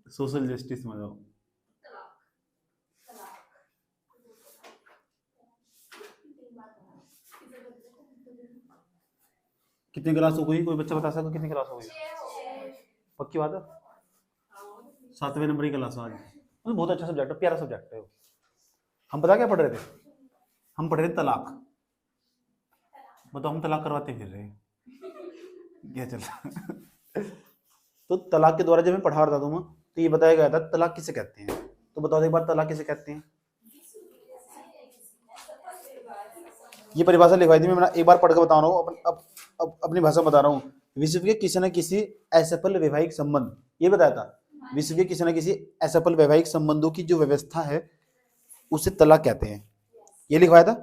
Social justice में जाओ। कितनी क्लास हो गई, कोई बच्चा बता सकता कितनी क्लास हो गई? पक्की बात है? 7वें नंबर की क्लास आज। बहुत अच्छा सब्जेक्ट है, प्यारा सब्जेक्ट है। हम पता क्या पढ़ रहे थे? हम पढ़ रहे थे तलाक। बताओ, हम तलाक करवाते फिर रहे क्या चल रहा तो तलाक के द्वारा जब मैं पढ़ा रहा था तुम्हें, तो ये बताया गया था तलाक किसे कहते हैं। तो बताओ एक बार, तलाक किसे कहते हैं? ये परिभाषा लिखवाई थी मैं एक बार पढ़ के बता रहा हूँ, अपनी भाषा बता रहा हूँ। विश्व के किसी न किसी असफल वैवाहिक संबंध, ये बताया था। विश्व के किसी न किसी असफल वैवाहिक संबंधों की जो व्यवस्था है उसे तलाक कहते हैं, ये लिखवाया था।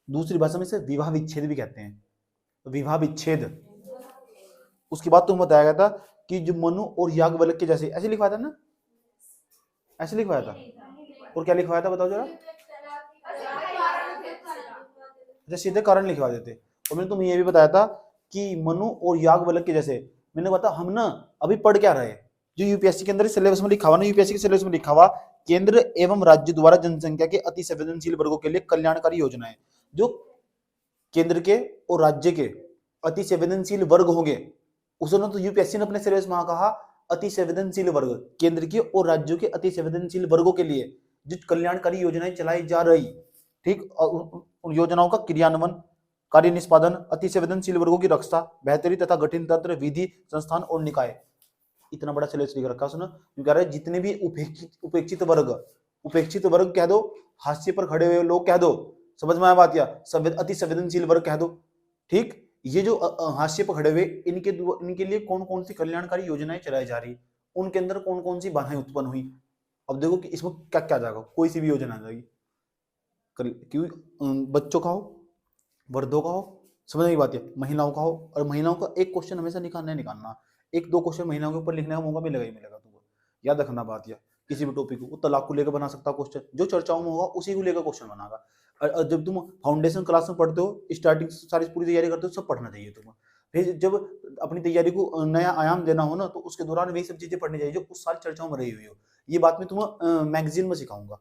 दूसरी भाषा में इसे विवाह विच्छेद भी कहते हैं, विवाह विच्छेद। उसके बाद तुम्हें बताया गया था कि जो मनु और याज्ञवल्क्य के जैसे, ऐसे लिखवाया था ना, ऐसे लिखवाया था। और क्या लिखवाया था बताओ जरा? अच्छा, सीधे कारण लिखवा देते। और मैंने तुम्हें ये भी बताया था कि मनु और याज्ञवल्क्य के जैसे। मैंने बताया हम ना अभी पढ़ क्या रहे, जो यूपीएससी के अंदर सिलेबस में लिखा हुआ ना, यूपीएससी के सिलेबस में लिखा हुआ, केंद्र एवं राज्य द्वारा जनसंख्या के अति संवेदनशील वर्गों के लिए कल्याणकारी योजनाएं। जो केंद्र के और राज्य के अति संवेदनशील वर्ग होंगे, उसने तो यूपीएससी ने अपने सिलेबस में कहा अति संवेदनशील वर्ग, केंद्र के और राज्यों के अति संवेदनशील वर्गों के लिए जो कल्याणकारी योजनाएं चलाई जा रही, ठीक, उन योजनाओं का क्रियान्वयन, कार्य निष्पादन, अति संवेदनशील वर्गों की रक्षा, बेहतरी तथा गठन तंत्र, विधि, संस्थान और निकाय। इतना बड़ा सिलेबस लिख रखा सुनो। कह रहे जितने भी उपेक्षित वर्ग कह दो, हाशिए पर खड़े हुए लोग कह दो, समझ में आया बात? या अति संवेदनशील वर्ग कह दो, ठीक। ये जो हाशिए पर खड़े हुए, इनके लिए कौन कौन सी कल्याणकारी योजनाएं चलाई जा रही, उनके अंदर कौन कौन सी बाधाएं उत्पन्न हुई। अब देखो कि इसमें क्या क्या जाएगा, कोई सी भी योजना आ जाएगी, क्योंकि बच्चों का हो, वर्धों का हो, समझ में बात है, महिलाओं का हो। और महिलाओं का एक क्वेश्चन हमेशा निकालना, एक दो क्वेश्चन महिलाओं के ऊपर लिखने का मौका मिलेगा ही मिलेगा तुमको, याद रखना बात। या किसी भी टॉपिक को तलाक को लेकर बना सकता क्वेश्चन, जो चर्चाओं में होगा उसी को लेकर क्वेश्चन बनागा। और जब तुम फाउंडेशन क्लास में पढ़ते हो, स्टार्टिंग सारी पूरी तैयारी करते हो, सब पढ़ना चाहिए तुम्हें। फिर जब अपनी तैयारी को नया आयाम देना हो ना, तो उसके दौरान वही सब चीजें पढ़नी चाहिए जो उस साल चर्चाओं में रही हुई हो। ये बात मैं तुम्हें मैगजीन में सिखाऊंगा,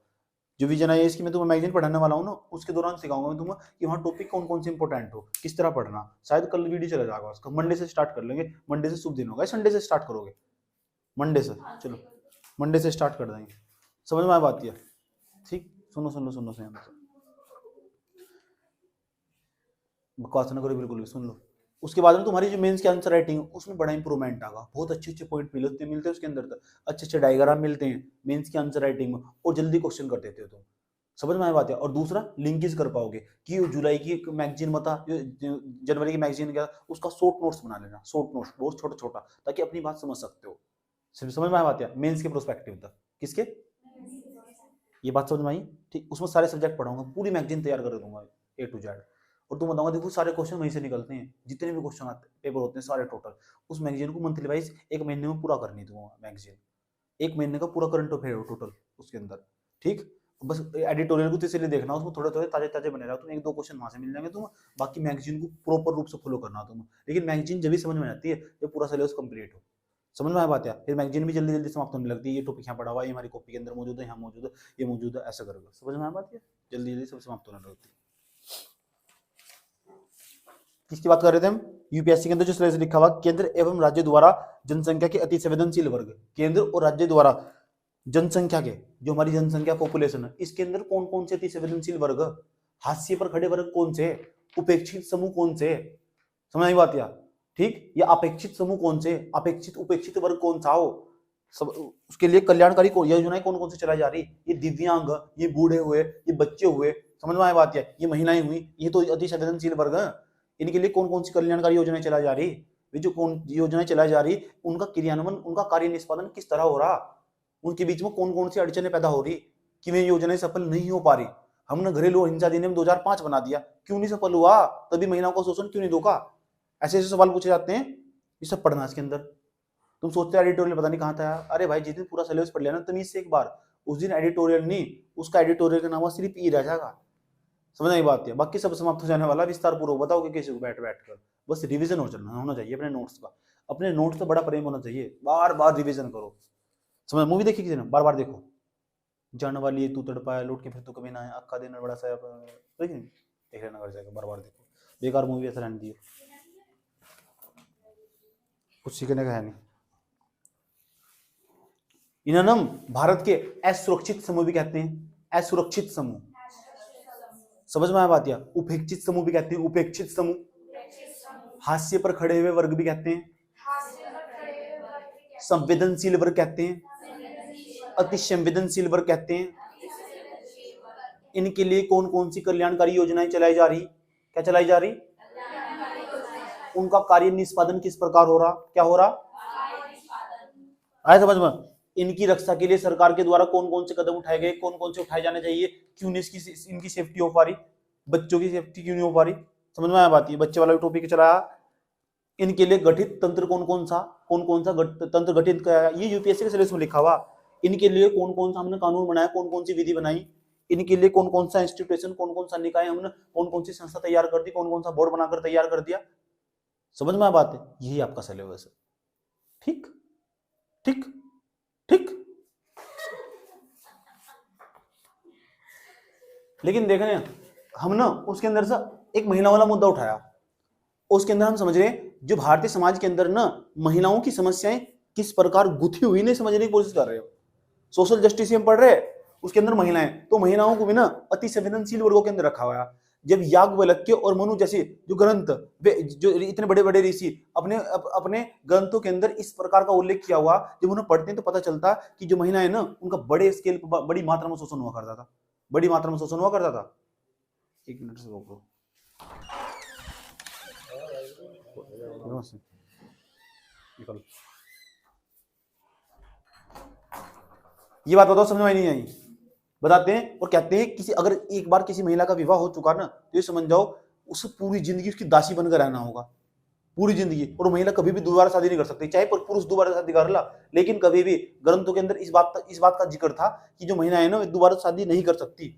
जो विजन आई इसकी मैं तुम्हें मैगजीन पढ़ाने वाला हूँ ना, उसके दौरान सिखाऊंगा मैं तुम्हें कि वहाँ टॉपिक कौन कौन से इंपॉर्टेंट हो, किस तरह पढ़ना। शायद कल वीडियो चला जाएगा उसका, मंडे से स्टार्ट कर लेंगे। मंडे से शुभ दिन होगा, संडे से स्टार्ट करोगे? मंडे से, चलो मंडे से स्टार्ट कर देंगे। समझ में आया बात? है ठीक। सुनो सुन लो सुन लो, बकवास ना करो बिल्कुल भी, सुन लो। उसके बाद में तुम्हारी जो मेंस की आंसर राइटिंग, उसमें बड़ा इंप्रूवमेंट आएगा। बहुत अच्छे अच्छे पॉइंट मिलते हैं उसके अंदर, अच्छे अच्छे डायग्राम मिलते हैं मेंस की आंसर राइटिंग में, और जल्दी क्वेश्चन कर देते हो तुम। समझ में आया बात है? और दूसरा लिंकेज कर पाओगे कि जुलाई की मैगजीन बता, जनवरी की मैगजीन क्या, उसका शॉर्ट नोट्स बना लेना, शॉर्ट नोट्स बहुत छोटा छोटा, ताकि अपनी बात समझ सकते हो। समझ में आया बात है? मेंस के प्रोस्पेक्टिव तक, किसके, ये बात समझ में आई? ठीक। उसमें सारे सब्जेक्ट पढ़ाऊंगा, पूरी मैगजीन तैयार कर दूंगा A to Z। और तुम बताऊंगा, देखो सारे क्वेश्चन वहीं से निकलते हैं, जितने भी क्वेश्चन आते पेपर होते हैं सारे टोटल। उस मैगजीन को मंथली वाइज एक महीने में पूरा करनी दूंगा मैगजीन, एक महीने का पूरा करंट अफेयर हो टोटल उसके अंदर, ठीक। बस एडिटोरियल को तो इसलिए देखना, उसमें थोड़े थोड़े ताजे ताजे बने रहा, तुम एक दो क्वेश्चन वहां से मिल जाएंगे तुम, बाकी मैगजीन को प्रॉपर रूप से फॉलो करना तुम। लेकिन मैगजीन जब भी समझ में आती है जब पूरा सिलेबस कंप्लीट हो। समझ में आया बात है? फिर मैगजीन भी जल्दी जल्दी समाप्त होने लगती है, ये टॉपिक यहाँ पढ़ा हुआ है, ये हमारी कॉपी के अंदर मौजूद है, यहाँ मौजूद है, ये मौजूद है, ऐसा करोगे। समझ में आया बात है? जल्दी जल्दी सब समाप्त होने लगती है। किसकी बात कर रहे थे हम? यूपीएससी के अंदर जो सिलेबस लिखा हुआ, केंद्र एवं राज्य द्वारा जनसंख्या के अति संवेदनशील वर्ग, केंद्र और राज्य द्वारा जनसंख्या के, जो हमारी जनसंख्या पॉपुलेशन है, इसके अंदर कौन कौन से अति संवेदनशील वर्ग, हाशिए पर खड़े वर्ग कौन से, उपेक्षित समूह कौन से, समझ आई बात? या ठीक, या अपेक्षित समूह कौन से, अपेक्षित उपेक्षित वर्ग कौन सा हो, सब उसके लिए कल्याणकारी योजनाएं कौन कौन से चलाई जा रही। ये दिव्यांग, ये बूढ़े हुए, ये बच्चे हुए, समझ में आया बात? है ये महिलाएं हुई, ये तो अति संवेदनशील वर्ग है, इनके लिए कौन कौन सी कल्याणकारी योजनाएं चलाई जा रही, जो कौन योजनाएं चलाई जा रही, उनका क्रियान्वयन, उनका कार्य निष्पादन किस तरह हो रहा, उनके बीच में कौन कौन सी अड़चने पैदा हो रही कि वे योजनाएं सफल नहीं हो पा रही। हमने घरेलू हिंसा अधिनियम 2005 बना दिया, क्यों नहीं सफल हुआ? तभी महिलाओं को शोषण क्यों नहीं रोका? ऐसे ऐसे सवाल पूछे जाते हैं, ये सब पढ़ना इसके अंदर। तुम सोचते हो एडिटोरियल पता नहीं कहाँ था, अरे भाई जिस दिन पूरा सिलेबस पढ़ लिया ना तमीज से एक बार, उस दिन एडिटोरियल नहीं, उसका एडिटोरियल का नाम सिर्फ ई रह जाएगा। समझ आई बात है? बाकी सब समाप्त हो जाने वाला विस्तार पूर्वक बताओगे किसी को बैठ बैठ कर, बस रिवीजन और चलना होना चाहिए अपने नोट्स का। अपने नोट्स से बड़ा प्रेम होना चाहिए, बार बार रिवीजन करो। समझ, मूवी देखी किसी ने, बार बार देखो। जाने वाली है तू तड़पाया, लौट के फिर तू कभी ना आया, अक्का देना बड़ा सा देख लेना घर जाकर, बार बार देखो। बेकार मूवी ऐसा रहने दी, कुछ सीखने का है नहीं। इन्हें हम भारत के असुरक्षित समूह भी कहते हैं, असुरक्षित समूह। समझ में आया बात? या उपेक्षित समूह भी कहते हैं, उपेक्षित समूह। हास्य पर खड़े हुए वर्ग भी कहते हैं, संवेदनशील वर्ग कहते हैं, अति संवेदनशील वर्ग कहते हैं। इनके लिए कौन कौन सी कल्याणकारी योजनाएं चलाई जा रही? क्या चलाई जा रही? उनका कार्य निष्पादन किस प्रकार हो रहा? क्या हो रहा? आया समझ में? इनकी रक्षा के लिए सरकार के द्वारा कौन कौन से कदम उठाए गए, कौन कौन से उठाए जाने चाहिए, क्यों नहीं इसकी इनकी सेफ्टी हो पा रही, बच्चों की सेफ्टी क्यों नहीं हो पा रही? समझ में आया बात? ये बच्चे वाला टॉपिक चलाया। इनके लिए गठित तंत्र कौन कौन सा तंत्र गठित किया? ये यूपीएससी के सिलेबस में लिखा हुआ। इनके लिए कौन कौन सा हमने कानून बनाया, कौन कौन सी विधि बनाई, इनके लिए कौन कौन सा इंस्टीट्यूशन, कौन कौन सा निकाय हमने, कौन कौन सी संस्था तैयार कर दी, कौन कौन सा बोर्ड बनाकर तैयार कर दिया। समझ में आया बात है? यही आपका सिलेबस है। ठीक ठीक ठीक। लेकिन देख रहे हैं हम ना, उसके अंदर से एक महिला वाला मुद्दा उठाया। उसके अंदर हम समझ रहे हैं जो भारतीय समाज के अंदर ना महिलाओं की समस्याएं किस प्रकार गुथी हुई नहीं समझने की कोशिश कर रहे हो। सोशल जस्टिस हम पढ़ रहे हैं, उसके अंदर महिलाएं, तो महिलाओं को भी ना अति संवेदनशील वर्गों के अंदर रखा हुआ है। जब याज्ञवल्क्य और मनु जैसे जो ग्रंथ, जो इतने बड़े बड़े ऋषि अपने ग्रंथों के अंदर इस प्रकार का उल्लेख किया हुआ, जब उन्हें पढ़ते हैं तो पता चलता कि जो महिलाएं ना उनका बड़े स्केल पर बड़ी मात्रा में शोषण हुआ करता था, बड़ी मात्रा में शोषण हुआ करता था। एक मिनट से रोको, निकल। ये बात बताओ, समझ में नहीं आई? बताते हैं और कहते हैं किसी अगर एक बार किसी महिला का विवाह हो चुका ना, तो ये समझ जाओ उसे पूरी जिंदगी उसकी दासी बनकर रहना होगा, पूरी जिंदगी। और महिला कभी भी दोबारा शादी नहीं कर सकती, चाहे पुरुष दोबारा शादी कर ला, लेकिन कभी भी ग्रंथों के अंदर इस बात का जिक्र था कि जो महिला है ना दोबारा शादी नहीं कर सकती।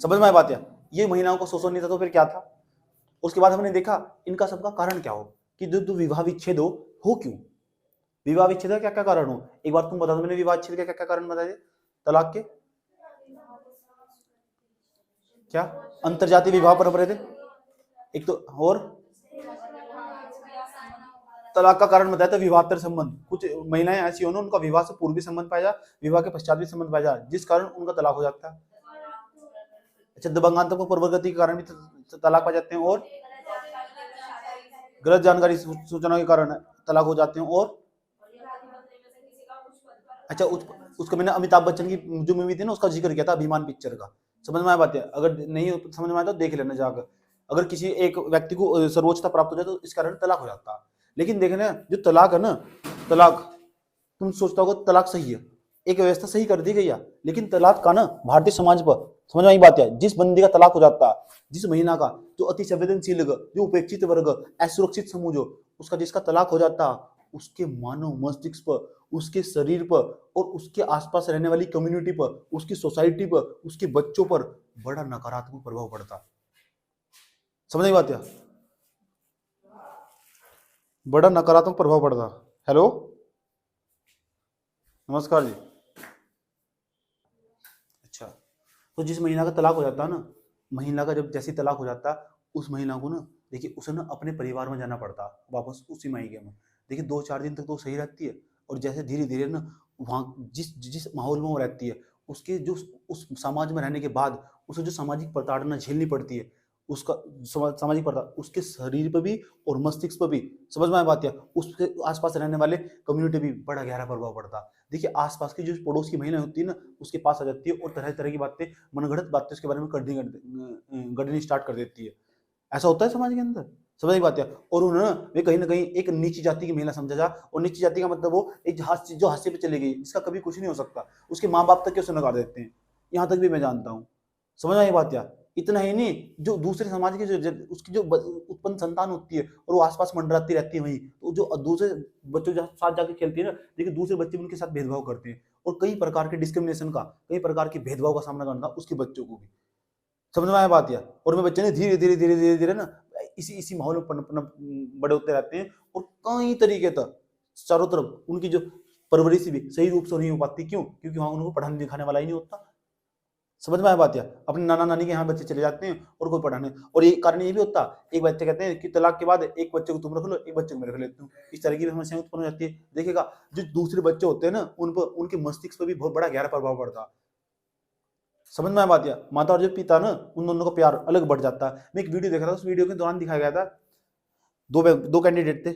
समझ में आया बात? है ये महिलाओं को शोषण नहीं था तो फिर क्या था? उसके बाद हमने देखा इनका सबका कारण क्या हो, कि जो विवाह विच्छेद हो क्यों? विवाह विच्छेद का क्या क्या कारण हो? एक बार तुम बता दो, मैंने विवाह विच्छेद के क्या क्या कारण बताए? तलाक के क्या? अंतरजातीय विवाह परंपरा थे एक तो, और तलाक का कारण बताया था विवाहेतर संबंध। कुछ महिलाएं ऐसी हो ना उनका विवाह से पूर्व भी संबंध पाया जा, विवाह के पश्चात भी संबंध पाया जा, जिस कारण उनका तलाक हो जाता है। अच्छा, दबंगांतर को प्रवर्गति के कारण भी तलाक पा जाते हैं, और गलत जानकारी सूचना के कारण तलाक हो जाते हैं, और अच्छा उसका मैंने अमिताभ बच्चन की जो मूवी थी ना उसका जिक्र किया था, अभिमान पिक्चर का। समझ में आया बात है? अगर नहीं समझ में आया तो देख लेना जाकर। अगर किसी एक व्यक्ति को सर्वोच्चता प्राप्त हो जाए तो इस कारण तलाक हो जाता है। लेकिन देखना जो तलाक है ना, तलाक तुम सोचता होगा तलाक सही है, एक व्यवस्था सही कर दी गई है, लेकिन तलाक का ना भारतीय समाज पर समझ में आई बात है, जिस बंदी का तलाक हो जाता है, जिस महिला का, जो अति संवेदनशील, जो उपेक्षित वर्ग, असुरक्षित समूह, जो उसका जिसका तलाक हो जाता, उसके मानव मस्तिष्क पर, उसके शरीर पर और उसके आसपास रहने वाली कम्युनिटी पर, उसकी सोसाइटी पर, उसके बच्चों पर बड़ा नकारात्मक प्रभाव पड़ता। समझ में बात है? बड़ा नकारात्मक प्रभाव पड़ता। हेलो, नमस्कार जी। अच्छा, तो जिस महिला का तलाक हो जाता है ना, महिला का जब जैसे तलाक हो जाता उस महिला को ना देखिए उसे ना अपने परिवार में जाना पड़ता वापस उसी मायके में। देखिए 2-4 दिन तक तो सही रहती है, और जैसे धीरे धीरे ना वहाँ जिस जिस माहौल में वो रहती है, उसके जो उस समाज में रहने के बाद उसे जो सामाजिक प्रताड़ना झेलनी पड़ती है, उसका सामाजिक प्रताड़ना उसके शरीर पर भी और मस्तिष्क पर भी, समझ में आया बात है, उसके आसपास रहने वाले कम्युनिटी भी बड़ा गहरा प्रभाव पड़ता। देखिए आसपास की जो पड़ोस की महिला होती है ना उसके पास आ जाती है और तरह तरह की बातें, मनगढ़ंत बातें उसके बारे में गढ़नी स्टार्ट कर देती है। ऐसा होता है समाज के अंदर, समझ बात है। और उन्होंने वे कहीं ना कहीं एक नीची जाति की महिला समझा जा, और नीची जाति का मतलब वो एक जो हास्य पे चली गई, जिसका कभी कुछ नहीं हो सकता, उसके माँ बाप तक के उसे नकार देते हैं, यहाँ तक भी मैं जानता हूँ। समझ आई बात? या इतना ही नहीं, जो दूसरे समाज की जो उसकी जो उत्पन्न संतान होती है और वो आसपास मंडराती रहती है वहीं, तो जो दूसरे बच्चों के साथ जाके खेलती है ना, देखिए दूसरे बच्चे भी उनके साथ भेदभाव करते हैं, और कई प्रकार के डिस्क्रिमिनेशन का, कई प्रकार के भेदभाव का सामना करना उसके बच्चों को भी। समझ में आया बात? या और मैं बच्चे ने धीरे धीरे धीरे धीरे धीरे ना इसी इसी माहौल में बड़े होते रहते हैं, और कई तरीके तक चारों तरफ उनकी जो परवरिश भी सही रूप से नहीं हो पाती। क्यों? क्योंकि वहां उनको पढ़ाने लिखाने वाला ही नहीं होता। समझ में आया बात? या अपने नाना नानी के यहाँ बच्चे चले जाते हैं और कोई पढ़ाने, और ये कारण ये भी होता, एक बच्चे कहते हैं कि तलाक के बाद एक बच्चे को तुम रख लो, एक बच्चे को मैं रख लेती हूँ। इस तरह की भी समस्याएं उत्पन्न हो जाती है। देखिएगा, जो दूसरे बच्चे होते हैं ना, उन पर उनके मस्तिष्क पर भी बहुत बड़ा गहरा प्रभाव पड़ता है। समझ में आया बात? या माता और जो पिता ना, उन दोनों का प्यार अलग बढ़ जाता है। मैं एक वीडियो देख रहा था, उस वीडियो के दौरान दिखाया गया था, दो कैंडिडेट थे,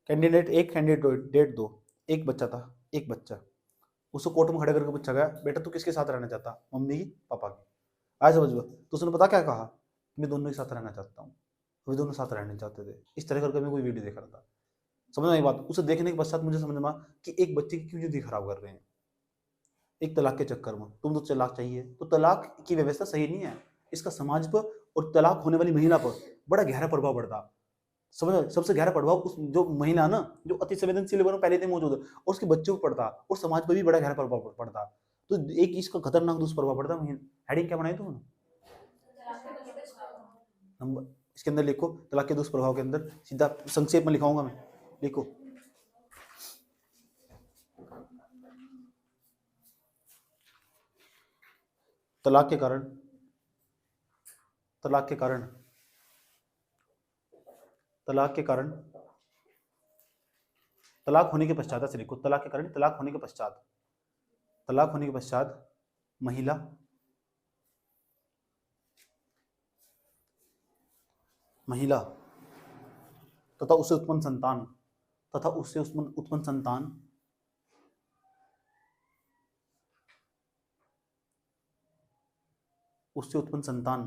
कैंडिडेट एक, कैंडिडेट दो। एक बच्चा था, एक बच्चा, उसको कोर्ट में खड़े करके पूछा गया, बेटा तू किसके साथ रहना चाहता? मम्मी की, पापा की। आज समझ लो, तो उसने पता क्या कहा? मैं दोनों के साथ रहना चाहता हूँ। वे दोनों साथ रहना चाहते थे। इस तरह करके मैं कोई वीडियो देख रहा था। समझ में आई बात? उसे देखने के पश्चात मुझे समझ में आया कि एक बच्चे की क्यों जिंदगी खराब कर रहे हैं एक तलाक के चक्कर में। तुम तो तलाक चाहिए, तो तलाक की व्यवस्था सही नहीं है। इसका समाज पर और तलाक होने वाली महिला पर बड़ा गहरा प्रभाव पड़ता। समझ, सबसे गहरा प्रभाव उस जो महिला ना, जो अति संवेदनशील लेवल में पहले से मौजूद है, और उसके बच्चों पर पड़ता, और समाज पर भी बड़ा गहरा प्रभाव पड़ता। तो एक इसका खतरनाक दुष्प्रभाव पड़ता है। हेडिंग क्या बनाई तुमने? नंबर इसके अंदर लिखो, तलाक के दुष्प्रभाव के अंदर सीधा संक्षेप में लिखाऊंगा मैं। लिखो, तलाक के कारण, तलाक के कारण, तलाक के कारण, तलाक होने के पश्चात, ऐसे लिखो, तलाक के कारण, तलाक होने के पश्चात, तलाक होने के पश्चात महिला महिला तथा उससे उत्पन्न संतान, तथा उससे उत्पन्न संतान उससे उत्पन्न संतान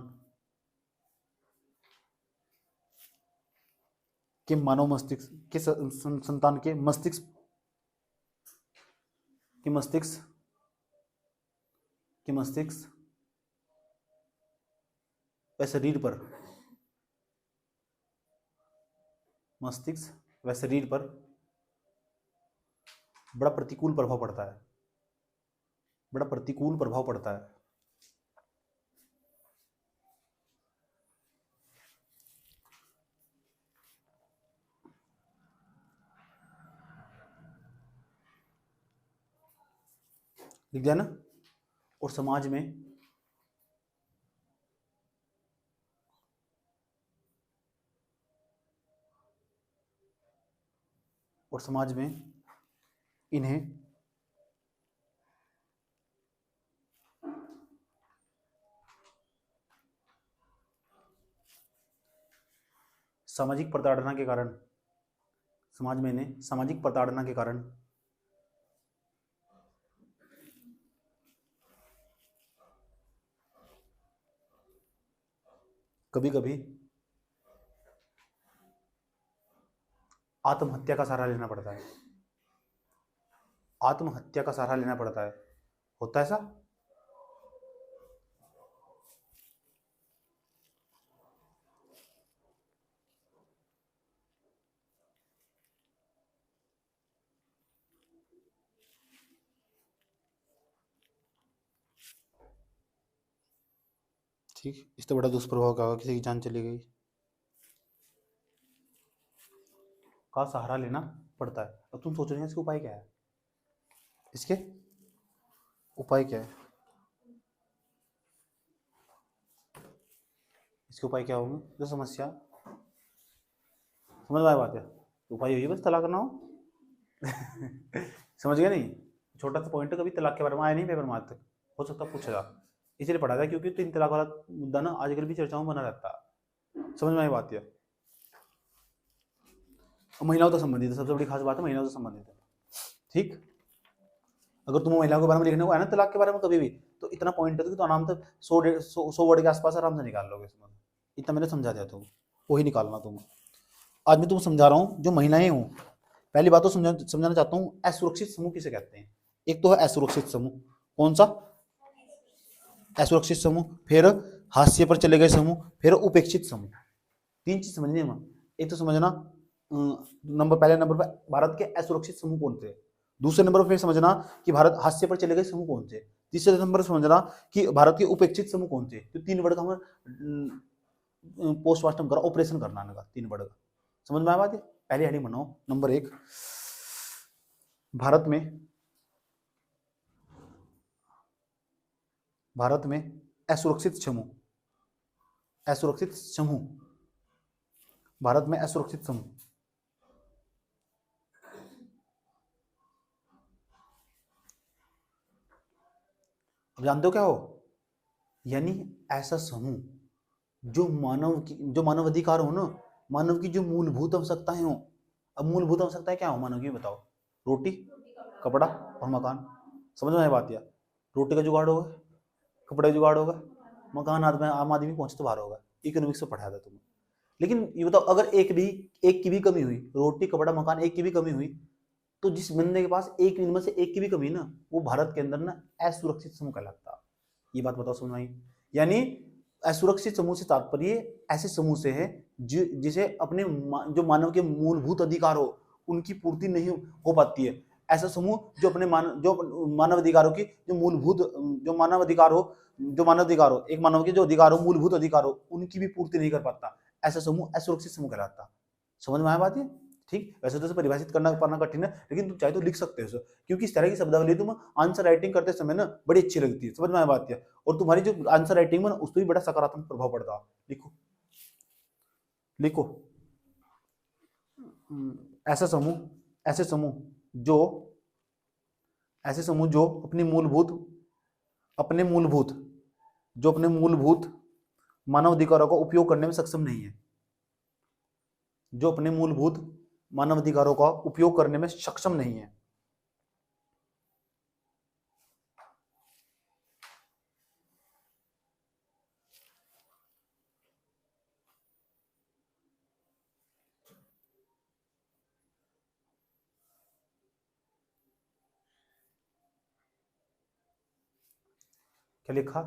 के मानव मस्तिष्क के संतान के मस्तिष्क के मस्तिष्क के मस्तिष्क व शरीर पर, मस्तिष्क व शरीर पर बड़ा प्रतिकूल प्रभाव पड़ता है, बड़ा प्रतिकूल प्रभाव पड़ता है। लिख दिया ना? और समाज में इन्हें सामाजिक प्रताड़ना के कारण, समाज में इन्हें सामाजिक प्रताड़ना के कारण कभी कभी आत्महत्या का सहारा लेना पड़ता है। आत्महत्या का सहारा लेना पड़ता है। होता है ऐसा? ठीक, इससे बड़ा दुष्प्रभाव क्या होगा? किसी की जान चली गई का सहारा लेना पड़ता है। अब तुम सोच रहे हो इसके उपाय क्या है? इसके उपाय क्या है? इसके उपाय क्या होंगे? जो समस्या समझ में आया बात है, उपाय यही बस तलाक ना हो। समझ गया नहीं? छोटा सा पॉइंट है, कभी तलाक के बारे में आया नहीं पेपर में आज तक, हो सकता पूछेगा, इसलिए पढ़ा था क्योंकि 3 तलाक वाला मुद्दा ना आजकल भी चर्चाओं में बना रहता है। समझ में आई बात? है महिलाओं से संबंधित है, सबसे बड़ी खास बात है महिलाओं से संबंधित है। ठीक, अगर तुम्हें महिलाओं के बारे में लिखने को है ना तलाक के बारे में कभी भी, तो इतना पॉइंट है तो आराम से 100 वर्ड के आसपास आराम से निकाल लोगे इसमें। इतना मैंने समझा दिया, तुम वही निकालना। तुम आज मैं तुमको समझा रहा हूँ जो महिलाएं हूँ। पहली बात तो समझाना चाहता हूँ, असुरक्षित समूह किसे कहते हैं। एक तो है असुरक्षित समूह, कौन सा? असुरक्षित समूह, फिर हाशिए पर चले गए समूह, फिर उपेक्षित समूह। 3 चीज समझनी है। एक तो समझना, पहले नंबर पर भारत के असुरक्षित समूह कौन थे। दूसरे नंबर पर समझना कि भारत हास्य पर चले गए समूह कौन से। तीसरे नंबर पर समझना कि भारत के उपेक्षित समूह कौन से। तो 3 वर्ड का हम पोस्टमार्टम करा, ऑपरेशन करना इनका 3 वर्ड का। समझ में आया बात है। पहली हेडिंग बनाओ नंबर 1, भारत में असुरक्षित समूह, असुरक्षित समूह, भारत में असुरक्षित समूह। अब जानते हो क्या हो, यानी ऐसा समूह जो मानव अधिकार हो ना, मानव की जो मूलभूत आवश्यकताएं हो। अब मूलभूत आवश्यकताएं क्या हो मानव की, बताओ। रोटी, कपड़ा और मकान। समझ में आया बात। या रोटी का जुगाड़ होगा, कपड़े का जुगाड़ होगा, मकान आम आदमी पहुंचे तो बाहर होगा। इकोनॉमिक्स में पढ़ाया था तुम्हें। लेकिन ये बताओ, अगर एक की भी कमी हुई, रोटी कपड़ा मकान एक की भी कमी हुई, तो जिस बंदे के पास एक इनमें से एक की भी कमी ना, वो भारत के अंदर ना असुरक्षित समूह कहलाता। ये बात बताओ, समझ में आई। यानी असुरक्षित समूह से तात्पर्य ऐसे समूह से है जिसे अपने जो मानव के मूलभूत अधिकार हो उनकी पूर्ति नहीं हो पाती है। ऐसा समूह जो अपने मानव अधिकारों की जो मूलभूत जो मानव अधिकार हो एक मानव के जो अधिकार हो, मूलभूत अधिकार हो, उनकी भी पूर्ति नहीं कर पाता। ऐसा समूह असुरक्षित समूह कहलाता। समझ में आया बात ये। ठीक, वैसे तो परिभाषित करना पाना कठिन है, लेकिन तुम चाहे तो लिख सकते हो, क्योंकि इस तरह की शब्दावली तुम आंसर राइटिंग करते समय ना बड़ी अच्छी लगती है। समझ में आया बात क्या। और तुम्हारी जो आंसर राइटिंग में उस पर भी बड़ा सकारात्मक प्रभाव पड़ता। लिखो लिखो ऐसे समूह जो अपने मूलभूत मानव अधिकारों का उपयोग करने में सक्षम नहीं है, जो अपने मूलभूत मानव अधिकारों का उपयोग करने में सक्षम नहीं है। क्या लिखा,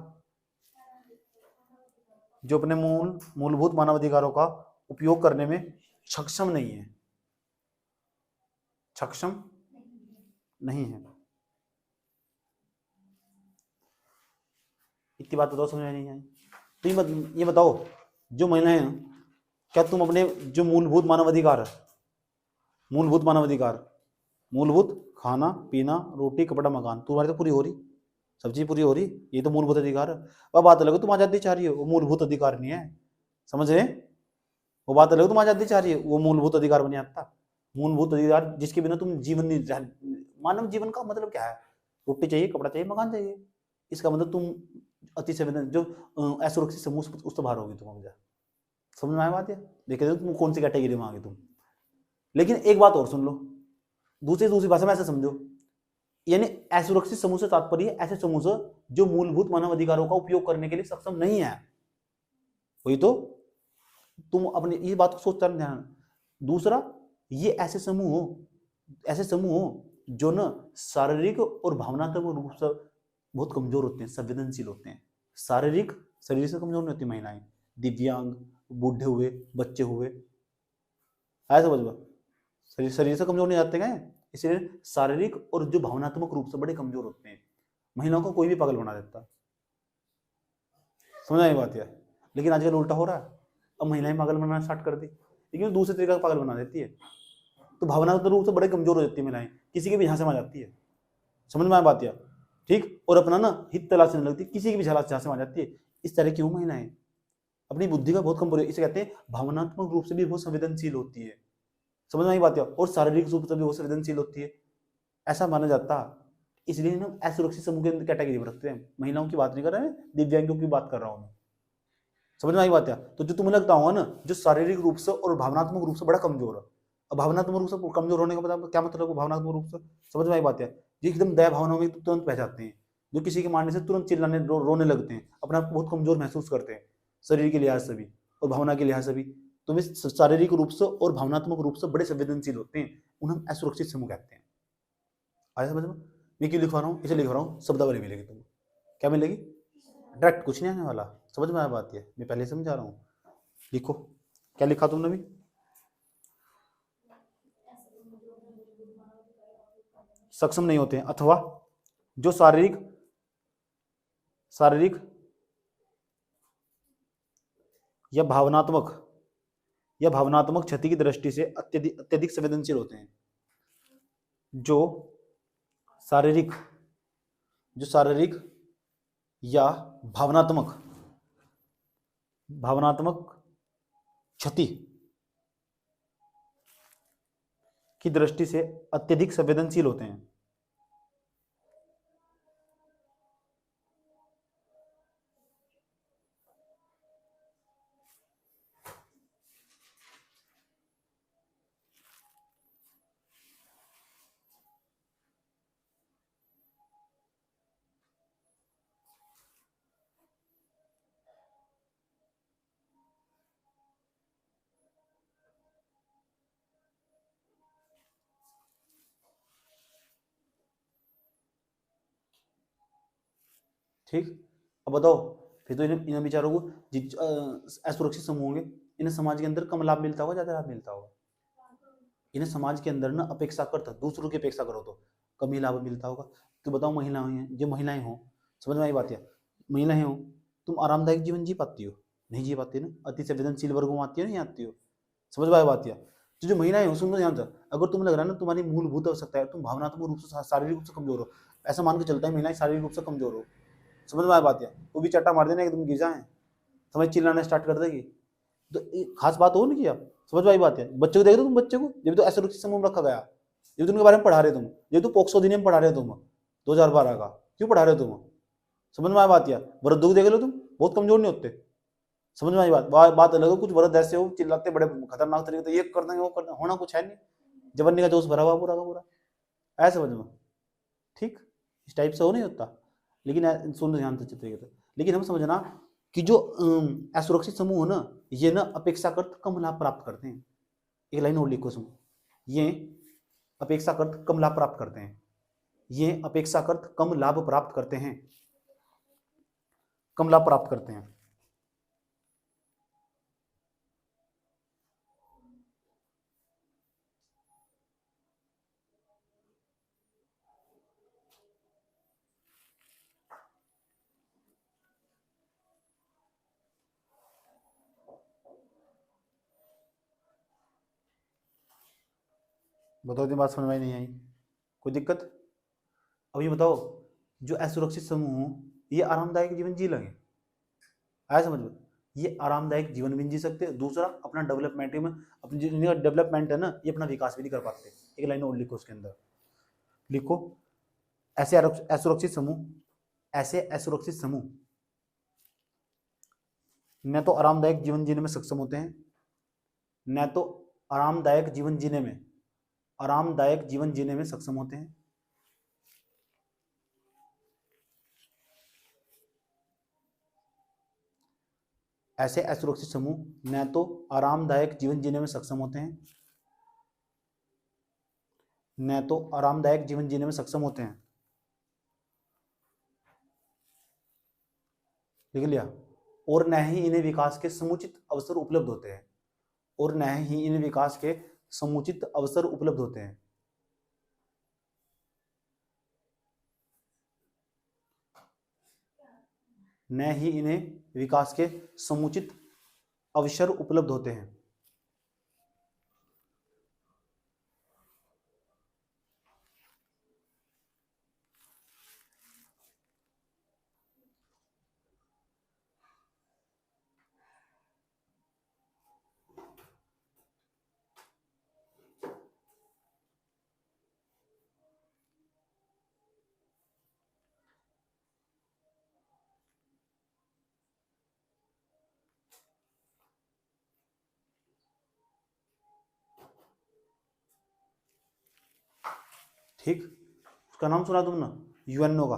जो अपने मूलभूत मानवाधिकारों का उपयोग करने में सक्षम नहीं है, सक्षम नहीं है। इतनी बात बताओ, समझ में नहीं आई तो ये बताओ, जो महिलाएं हैं, क्या तुम अपने जो मूलभूत मूलभूत खाना पीना रोटी कपड़ा मकान, तुम्हारी तो पूरी हो रही, सब चीज पूरी हो रही, ये तो मूलभूत अधिकार है। वह बात अलग है तुम आजादी चाह रही हो, वो मूलभूत अधिकार नहीं है। समझ रहे, वो बात अलग है तुम आजादी चाह रही है, वो मूलभूत अधिकार बन जाता। मूलभूत अधिकार जिसके बिना तुम जीवन नहीं, मानव जीवन का मतलब क्या है, रोटी चाहिए कपड़ा चाहिए मकान चाहिए। इसका मतलब तुम अति संवेदन जो असुरक्षित समूह उस तो बाहर होगी तुम। मुझे समझ में आया बात है। देखे तुम कौन सी कैटेगरी में आगे तुम। लेकिन एक बात और सुन लो, दूसरी भाषा में ऐसा समझो, यानी असुरक्षित समूह से तात्पर्य ऐसे समूह से जो मूलभूत मानव अधिकारों का उपयोग करने के लिए सक्षम नहीं है। वही तो तुम अपने इस बात को सोचता रहना ध्यान। दूसरा, ये ऐसे समूह हो जो न शारीरिक और भावनात्मक रूप से बहुत कमजोर होते हैं, संवेदनशील होते हैं। शरीर से कमजोर नहीं होती महिलाएं, दिव्यांग, बूढ़े हुए, बच्चे हुए, आया समझ। शरीर से कमजोर नहीं जाते हैं, इसलिए शारीरिक और जो भावनात्मक रूप से बड़े कमजोर होते हैं। महिलाओं को कोई भी पागल बना देता। समझ आई बात है। लेकिन आजकल उल्टा हो रहा है, अब महिलाएं पागल बनाना स्टार्ट कर दी, लेकिन दूसरे तरीके का पागल बना देती है। तो भावनात्मक रूप से बड़े कमजोर हो जाती है महिलाएं, किसी के भी झांसे में आ जाती है। समझ में आया बात। ठीक, और अपना ना हित तलाशने लगती है, किसी की भी झांसे में आ जाती है। इस तरह की महिलाएं अपनी बुद्धि का बहुत कम, इसे कहते हैं भावनात्मक रूप से भी बहुत संवेदनशील होती है। समझ में आई बात है। और शारीरिक रूप से भी बहुत संवेदनशील होती है, ऐसा माना जाता। इसलिए ना असुरक्षित समूह के कैटेगरी में रखते हैं। महिलाओं की बात नहीं कर रहे हैं, दिव्यांगों की बात कर रहा हूं मैं। समझ में आई बात है। तो जो तुम्हें लगता होगा ना जो शारीरिक रूप से और भावनात्मक रूप से बड़ा कमजोर है, अब भावनात्मक रूप से कमजोर होने का मतलब क्या मतलब है, भावनात्मक रूप से समझ में आई बात है। ये एकदम दया भावनाओं में तुरंत बह जाते हैं, जो किसी के मारने से तुरंत चिल्लाने रोने लगते हैं, अपने आप को बहुत कमजोर महसूस करते हैं, शरीर के लिहाज से भी और भावना के लिहाज से भी। तो वे शारीरिक रूप से और भावनात्मक रूप से बड़े संवेदनशील होते हैं, उन्हें असुरक्षित समूह कहते हैं। आया समझ में। मैं क्यों लिखवा रहा हूँ, इसे लिख रहा हूँ, शब्दावली मिलेगी तुमको। क्या मिलेगी, डायरेक्ट कुछ नहीं आने वाला। समझ में आया बात है, मैं पहले समझा रहा हूँ। लिखो, क्या लिखा तुमने भी, सक्षम नहीं होते हैं, अथवा जो शारीरिक या भावनात्मक क्षति की दृष्टि से अत्यधिक संवेदनशील होते हैं। जो शारीरिक या भावनात्मक क्षति की दृष्टि से अत्यधिक संवेदनशील होते हैं। ठीक, अब बताओ फिर तो इन विचारों को असुरक्षित समूह होंगे, इन्हें समाज के अंदर कम लाभ मिलता होगा, ज्यादा लाभ मिलता होगा? इन्हें समाज के अंदर ना अपेक्षाकृत दूसरों की अपेक्षा करो तो कम ही लाभ मिलता होगा। तो बताओ महिलाएं हैं, जो महिलाएं हो, समझ में आई बात? या महिलाएं हो, तुम आरामदायक जीवन जी पाती हो? नहीं जी पाती ना। अति संवेदनशील वर्गों में आती हो, नहीं आती हो? समझ में आई बात? या जो महिलाएं हो, सुन लो ध्यान से, अगर तुम्हें लग रहा है ना तुम्हारी मूलभूत आवश्यकता है, तुम भावनात्मक रूप से शारीरिक रूप से कमजोर हो, ऐसा मान के चलता है महिलाएं शारीरिक रूप से कमजोर हो, समझ में आया बात? या वो भी चट्टा मार देना एकदम गिर जाए, समझ चिल्लाना स्टार्ट कर देगी, तो खास बात हो नहीं कि आप समझ में आई बात है? बच्चे को देख रहे हो तुम, बच्चे को जब तो असुरक्षित समूह में रखा गया, ये तो उनके बारे में पढ़ा रहे तुम, ये तो पोक्सो अधिनियम पढ़ा रहे हो तुम 2012 का, क्यों पढ़ा रहे हो तुम? समझ में आया बात? या वृद्धों को देख लो तुम, बहुत कमजोर नहीं होते, समझ में आई बात अलग है। कुछ वृद्ध ऐसे हो चिल्लाते बड़े खतरनाक तरीके से, ये कर देंगे वो कर देंगे, होना कुछ है नहीं, जवानी का जोश भरा हुआ पूरा का पूरा, ऐसा समझ में? ठीक, इस टाइप से हो नहीं होता। लेकिन सुन ध्यान से तरीके से, लेकिन हम समझना कि जो असुरक्षित समूह है ना, ये ना अपेक्षाकृत कम लाभ प्राप्त करते हैं। एक लाइन और लिखो समूह, ये अपेक्षाकृत कम लाभ प्राप्त करते हैं, ये अपेक्षाकृत कम लाभ प्राप्त करते हैं, कम लाभ प्राप्त करते हैं। बताओ, बात समझ में नहीं आई? कोई दिक्कत? अब ये बताओ, जो असुरक्षित समूह हो ये आरामदायक जीवन जी लगे, आया समझ में? ये आरामदायक जीवन भी जी सकते हैं, दूसरा अपना डेवलपमेंट में, अपनी जिनका डेवलपमेंट है ना, ये अपना विकास भी नहीं कर पाते। एक लाइन और लिखो, उसके अंदर लिखो, ऐसे असुरक्षित समूह न तो आरामदायक जीवन जीने में सक्षम होते हैं, न तो आरामदायक जीवन जीने में सक्षम होते हैं, ऐसे असुरक्षित समूह न तो आरामदायक जीवन जीने में सक्षम होते हैं, न तो आरामदायक जीवन जीने में सक्षम होते हैं, लिख लिया? और न ही इन्हें विकास के समुचित अवसर उपलब्ध होते हैं, और न ही इन्हें विकास के समुचित अवसर उपलब्ध होते हैं। न ही इन्हें विकास के समुचित अवसर उपलब्ध होते हैं। ठीक, उसका नाम सुना तुम ना, यूएनओ का?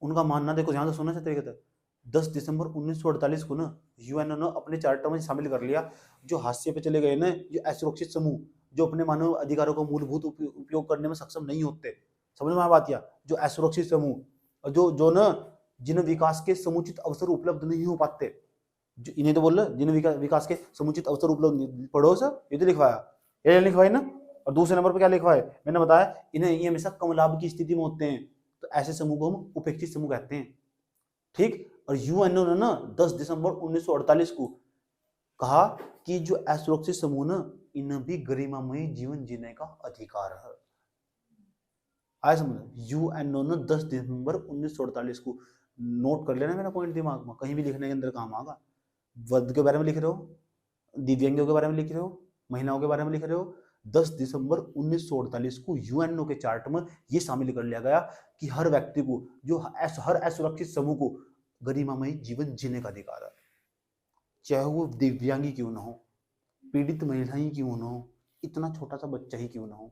उनका मानना देखो, ध्यान से सुनना चाहिए तरीके से। 10 दिसंबर 1948 को ना यूएनओ ने अपने चार्टर में शामिल कर लिया, जो हाशिए पे चले गए ना ये असुरक्षित समूह, जो अपने मानव अधिकारों का मूलभूत उपयोग करने में सक्षम नहीं होते। समझ में आ बात? या जो असुरक्षित समूह, जो ना जिन्हें विकास के समुचित अवसर उपलब्ध नहीं हो पाते, जो इन्हें तो बोल रहे जिन्हें विकास के समुचित अवसर उपलब्ध, पढ़ो सर, ये तो लिखवाया, ये लिखवाई ना, और दूसरे नंबर पर क्या लिखा है, मैंने बताया इन्हें ये हमेशा कम लाभ की स्थिति में होते हैं, तो ऐसे समूह को हम उपेक्षित समूह कहते हैं। ठीक। और यूएनओ ने ना 10 दिसंबर 1948 को कहा कि जो असुरक्षित समूह ना, इन्हें भी गरिमामयी जीवन जीने का अधिकार है। आया समझ? यूएनओ ने 10 दिसंबर 1948 को, नोट कर लेना मेरा पॉइंट दिमाग में, कहीं भी लिखने के अंदर काम आगा। वर्ग के बारे में लिख रहे हो, दिव्यांगों के बारे में लिख रहे हो, महिलाओं के बारे में लिख रहे हो, 10 दिसंबर 1948 को यूएनओ के चार्ट में ये शामिल कर लिया गया कि हर व्यक्ति को, जो हर असुरक्षित समूह को गरिमामयी जीवन जीने का अधिकार है, चाहे वो दिव्यांगी क्यों ना हो, पीड़ित महिलाएं क्यों ना हो, इतना छोटा सा बच्चा ही क्यों ना हो।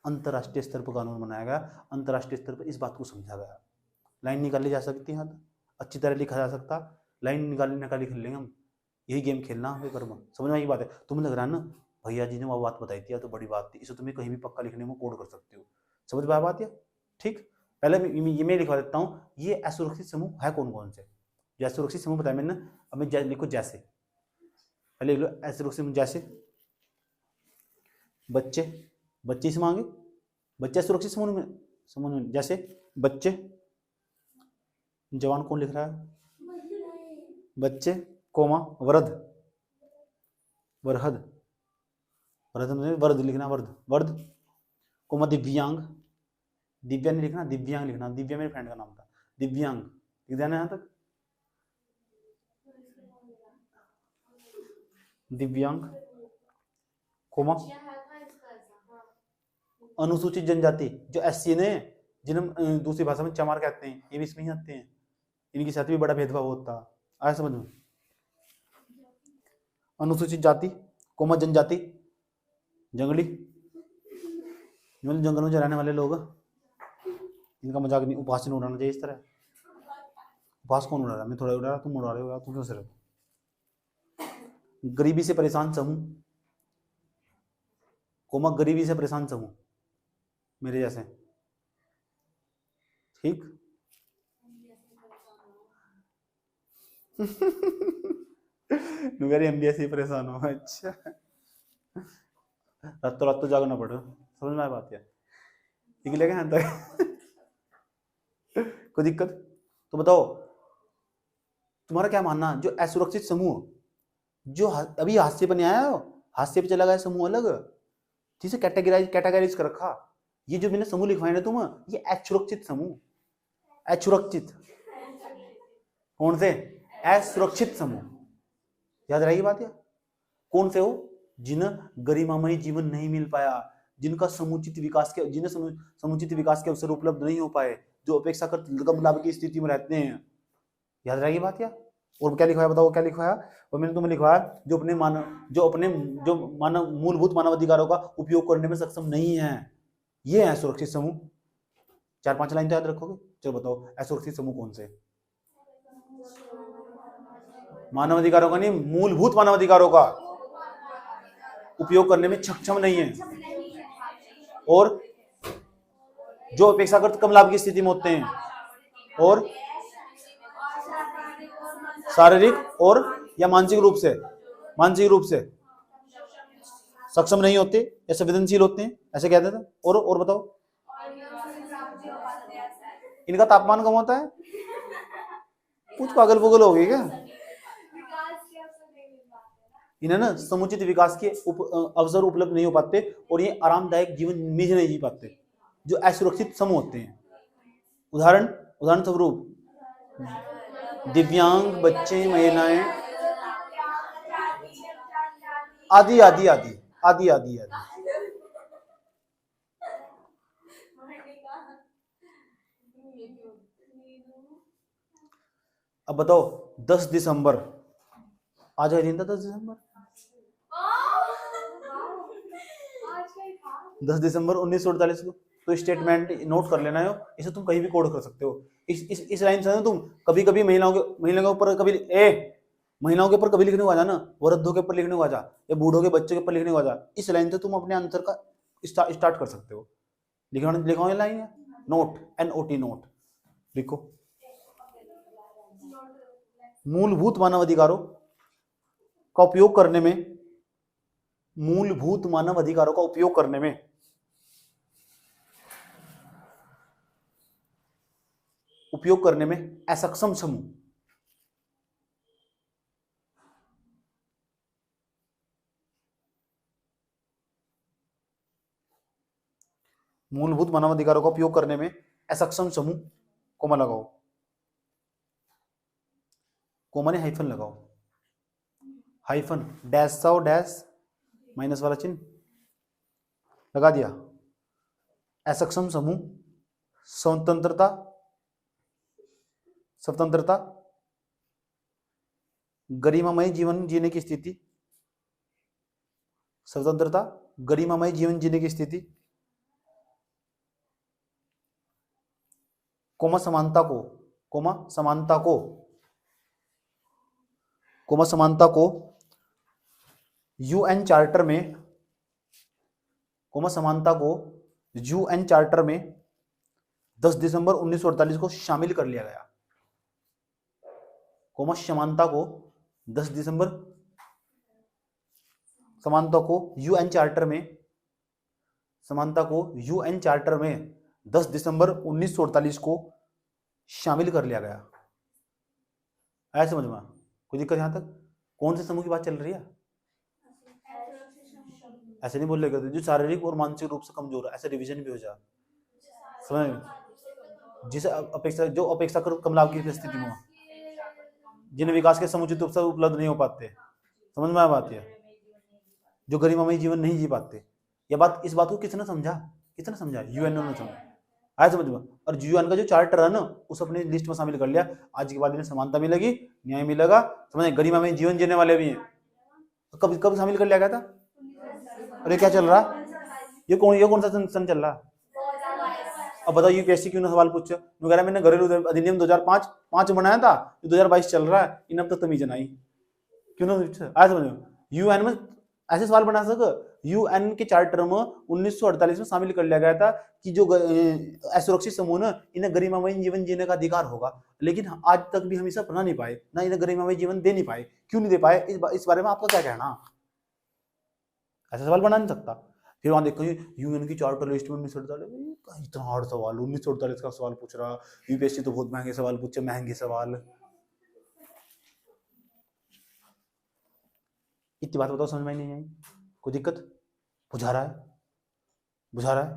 अंतरराष्ट्रीय स्तर पर कानून बनाया गया, अंतरराष्ट्रीय स्तर पर इस बात को समझा गया। लाइन निकाली जा सकती है, अच्छी तरह लिखा जा सकता, लाइन निकाली खेल लेंगे हम, यही गेम खेलना है कर्म। समझ में आई बात है? तुम्हें लग रहा है ना भैया जी ने वो बात बताई थी तो बड़ी बात थी, इसे तुम्हें कहीं भी पक्का लिखने में कोड कर सकते हो। समझ में बात है? ठीक। पहले ये मैं लिखवा देता हूँ, ये असुरक्षित समूह है कौन कौन से। जो असुरक्षित समूह बताया मैंने, अब मैं लिखो जैसे, पहले लिख लो असुरक्षित समूह। जैसे बच्चे, बच्चे इसमें आगे, बच्चे सुरक्षित समूह में जैसे बच्चे। जवान कौन लिख रहा है? बच्चे कोमा वृद्ध, वृहद, वृद्ध में वर्द लिखना, वर्द वर्द कोमा दिव्यांग, दिव्या नहीं लिखना, दिव्यांग लिखना, दिव्या मेरे फ्रेंड का नाम था, दिव्यांग लिख देना यहां तक। दिव्यांग कोमा अनुसूचित जनजाति, जो एससी ने, जिन्हें दूसरी भाषा में चमार कहते हैं, ये भी इसमें ही आते हैं, इनके साथ भी बड़ा भेदभाव होता है। आया समझ में? अनुसूचित जाति कोमा जनजाति, जंगली, जंगलों में रहने वाले लोग, इनका मजाक नहीं, उपहास नहीं उड़ाना चाहिए इस तरह। उपहास कौन उड़ा रहा है? मैं थोड़ा उड़ा रहा, तुम उड़ा रहे हो, तुम क्यों सर? गरीबी से परेशान समूह, कोमा गरीबी से परेशान समूह, मेरे जैसे। ठीक। एमबीए से परेशान हो, अच्छा, रातों रात तो जागना पड़े, समझ में आया बात? ठीक है, यहाँ तक कोई दिक्कत? तो बताओ तुम्हारा क्या मानना, जो असुरक्षित समूह, जो अभी हादसे पर नहीं आया हो, हादसे पे चला गया समूह अलग, जिसे कैटेगराइज कर रखा, ये जो मैंने समूह लिखवाए ना तुम, ये असुरक्षित समूह, असुरक्षित, कौन से? असुरक्षित समूह, याद रहेगी बात? या कौन से हो? जिन्हें गरिमामयी जीवन नहीं मिल पाया, जिनका समुचित विकास के, जिन्हें समुचित विकास के अवसर उपलब्ध नहीं हो पाए, जो अपेक्षाकृत कम लाभ की स्थिति में रहते हैं। याद रहेगी बात? या और क्या लिखवाया बताओ, क्या लिखवाया? और मैंने तुम्हें लिखवाया जो मानव मूलभूत मानवाधिकारों का उपयोग करने में सक्षम नहीं है, ये है असुरक्षित समूह। 4-5 लाइन तो याद रखोगे। चलो बताओ असुरक्षित समूह कौन से? मानवाधिकारों का नहीं, मूलभूत मानवाधिकारों का उपयोग करने में सक्षम नहीं है, और जो अपेक्षाकृत कम लाभ की स्थिति में होते हैं, और शारीरिक और या मानसिक रूप से सक्षम नहीं होते या संवेदनशील होते हैं, ऐसे कहते थे। और बताओ, इनका तापमान कम होता है। कुछ पागल पुगल हो गई क्या? इन्हें ना समुचित विकास के अवसर उपलब्ध नहीं हो पाते, और ये आरामदायक जीवन नहीं जी पाते, जो असुरक्षित समूह होते हैं। उदाहरण स्वरूप दिव्यांग, बच्चे, महिलाएं, आदि आदि आदि आदि आदि आदि। अब बताओ 10 दिसंबर आज का दिन था, 10 दिसंबर 10 दिसंबर 1948 को। तो स्टेटमेंट नोट कर लेना है, इसे तुम कहीं भी कोड कर सकते हो। इस लाइन से तुम कभी महिलाओं के ऊपर महिलाओं के ऊपर कभी लिखने को आ जाना, वृद्धों के ऊपर लिखने को आ जा, या बूढ़ों के बच्चों के ऊपर लिखने को आ जा। इस लाइन से तुम अपने आंसर का स्टार्ट कर सकते हो। लिखो ये लाइन है, नोट, NOT नोट लिखो। मूलभूत मानवाधिकारों का उपयोग करने में मूलभूत मानव अधिकारों का उपयोग करने में असक्षम समूह, मूलभूत मानवाधिकारों का उपयोग करने में असक्षम समूह, कोमा लगाओ, कोमा ने हाइफन लगाओ, hyphen dash Sao dash minus वाला चिन्ह लगा दिया। असक्षम समूह, स्वतंत्रता, स्वतंत्रता, गरिमामय जीवन जीने की स्थिति, स्वतंत्रता, गरिमामय जीवन जीने की स्थिति, कोमा समानता को, कोमा समानता को, कोमा समानता को यूएन चार्टर में, कोमा समानता को यूएन चार्टर में 10 दिसंबर 1948 को शामिल कर लिया गया। कोमा समानता को 10 दिसंबर, समानता को यूएन चार्टर में, समानता को यूएन चार्टर में 10 दिसंबर 1948 को शामिल कर लिया गया। ऐसे समझ में कोई दिक्कत यहां तक? कौन से समूह की बात चल रही है? ऐसे नहीं बोल रहे जो शारीरिक और मानसिक रूप से कमजोर है, ऐसे रिवीजन भी हो जाए समझ में। जिसे अपेक्षा, जो अपेक्षाकृत कम लाभ की स्थिति में, जिन्हें विकास के समुचित अवसर उपलब्ध नहीं हो पाते, समझ में आ बात है, जो गरिमामय जीवन नहीं जी पाते। ये बात, इस बात को किसने समझा? किसने समझा? यूएन ने समझा। आया समझ में? और यूएन का जो चार्टर है ना, उस अपने लिस्ट में शामिल कर लिया। आज के बाद इन्हें समानता मिलेगी, न्याय मिलेगा, समझे, गरिमामय जीवन जीने वाले भी हैं। कब कब शामिल कर लिया गया था? अरे क्या चल रहा? ये कौन सा सन चल रहा? अब बताओ यूपीएससी क्यों ना सवाल पूछे? वगैरह मैंने घरेलू अधिनियम 2005 बनाया था, 2022 चल रहा है, इन अब तक तमीज नहीं क्यों ना पूछे? आज समझो, यूएन में ऐसे सवाल बना सक, यूएन के चार्टर में 1948 में शामिल कर लिया गया था कि जो असुरक्षित समूह ना, इन्हें गरिमामय जीवन जीने का अधिकार होगा। लेकिन आज तक भी हम इसे अपना नहीं पाए, ना इन्हें गरिमामय जीवन दे नहीं पाए। क्यों नहीं दे पाए? इस बारे में आपका क्या कहना? ऐसा सवाल बना नहीं सकता। फिर वहां देखो यूएन की चार्टर लिस्ट में 1948, इतना हार्ड सवाल 1948 का सवाल पूछ रहा। यूपीएससी तो बहुत महंगे सवाल पूछे, महंगे सवाल। इतनी बात बताओ, समझ में नहीं आई? कोई दिक्कत? बुझा रहा है? बुझा रहा है?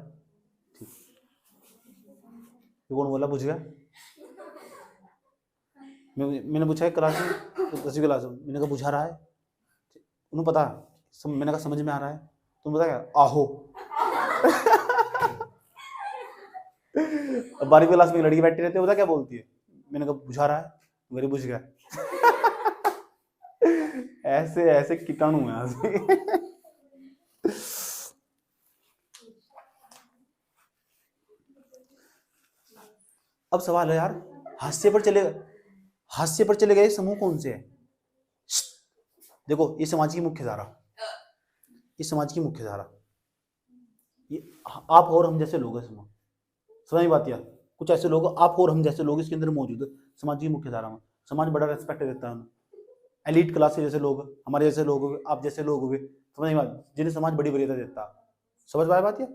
ठीक। कौन बोला बुझ गया? मैंने पूछा है क्लास में, 10वीं क्लास में, मैंने कहा बुझा रहा है? उन्हें पता, मैंने कहा समझ में आ रहा है? तुम बता क्या? आहो। 12वीं क्लास में लड़की बैठी रहती है, बता क्या बोलती है? मैंने कहा बुझा रहा है? मेरे बुझ गया। ऐसे ऐसे कीटाणु हैं। अब सवाल है यार, हास्य पर चले गए समूह कौन से है? देखो, ये समाज की मुख्य धारा, इस समाज की मुख्य धारा, ये आप और हम जैसे लोग हैं समूह। समझ में बात? यार कुछ ऐसे लोग, आप और हम जैसे लोग इसके अंदर मौजूद है समाज की मुख्य धारा में। समाज बड़ा रेस्पेक्ट देता है, एलीट क्लास के जैसे लोग, हमारे जैसे लोग हो गए, आप जैसे लोग हो गए, समझ में, जिन्हें समाज बड़ी वरीयता देता है। समझ में आया बात? है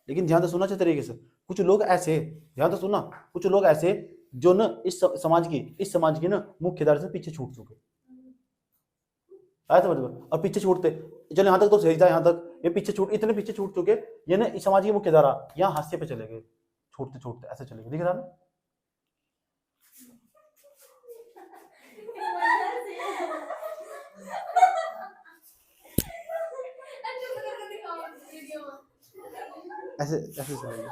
लेकिन ध्यान से सुना अच्छे तरीके से। कुछ लोग ऐसे, ध्यान से सुना, कुछ लोग ऐसे जो न इस समाज की ना मुख्य धारा से पीछे छूट चुके। आया समझ में? और पीछे छूटते, चलो यहाँ तक तो सही था, यहाँ तक ये पीछे छूट, इतने पीछे छूट चुके, ये ना इस समाज की मुख्य धारा यहाँ हास्य पे चले गए, छूटते छूटते ऐसे चले गए। दिख रहा ना? ऐसे ऐसे चले गए।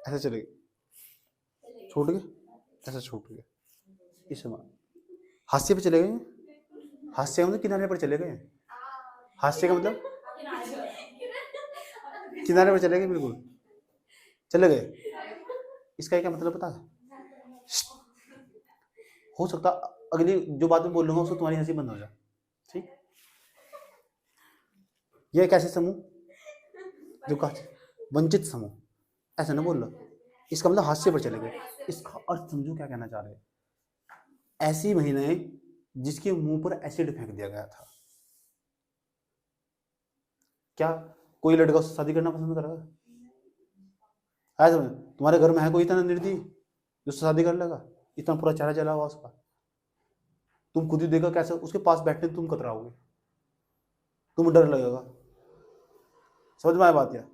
ऐसे चले गए, छूट गए, ऐसे छूट गए। इस समय हास्य पे चले गए। हास्य का मतलब किनारे पर चले गए। हास्य का मतलब किनारे पर चले गए, बिल्कुल चले गए। इसका क्या मतलब पता है? हो सकता अगली जो बात मैं बोल लूंगा उसको तुम्हारी हंसी बंद हो जाए, ठीक? ये एक ऐसे समूह जो का वंचित समूह, ऐसा ना बोल लो। इसका मतलब हास्य पर चले गए। इसका अर्थ समझो क्या कहना चाह रहे हैं। ऐसी महिलाएं जिसके मुंह पर एसिड फेंक दिया गया था। क्या कोई लड़का उससे शादी करना पसंद करेगा? है समझ? तुम्हारे घर में है कोई इतना निर्दयी जो उससे शादी कर लेगा? इतना पूरा चेहरा जला हुआ उसका, तुम खुद ही देखो कैसे उसके पास बैठने तुम कतराओगे, तुम डर लगेगा। समझ में आया बात? या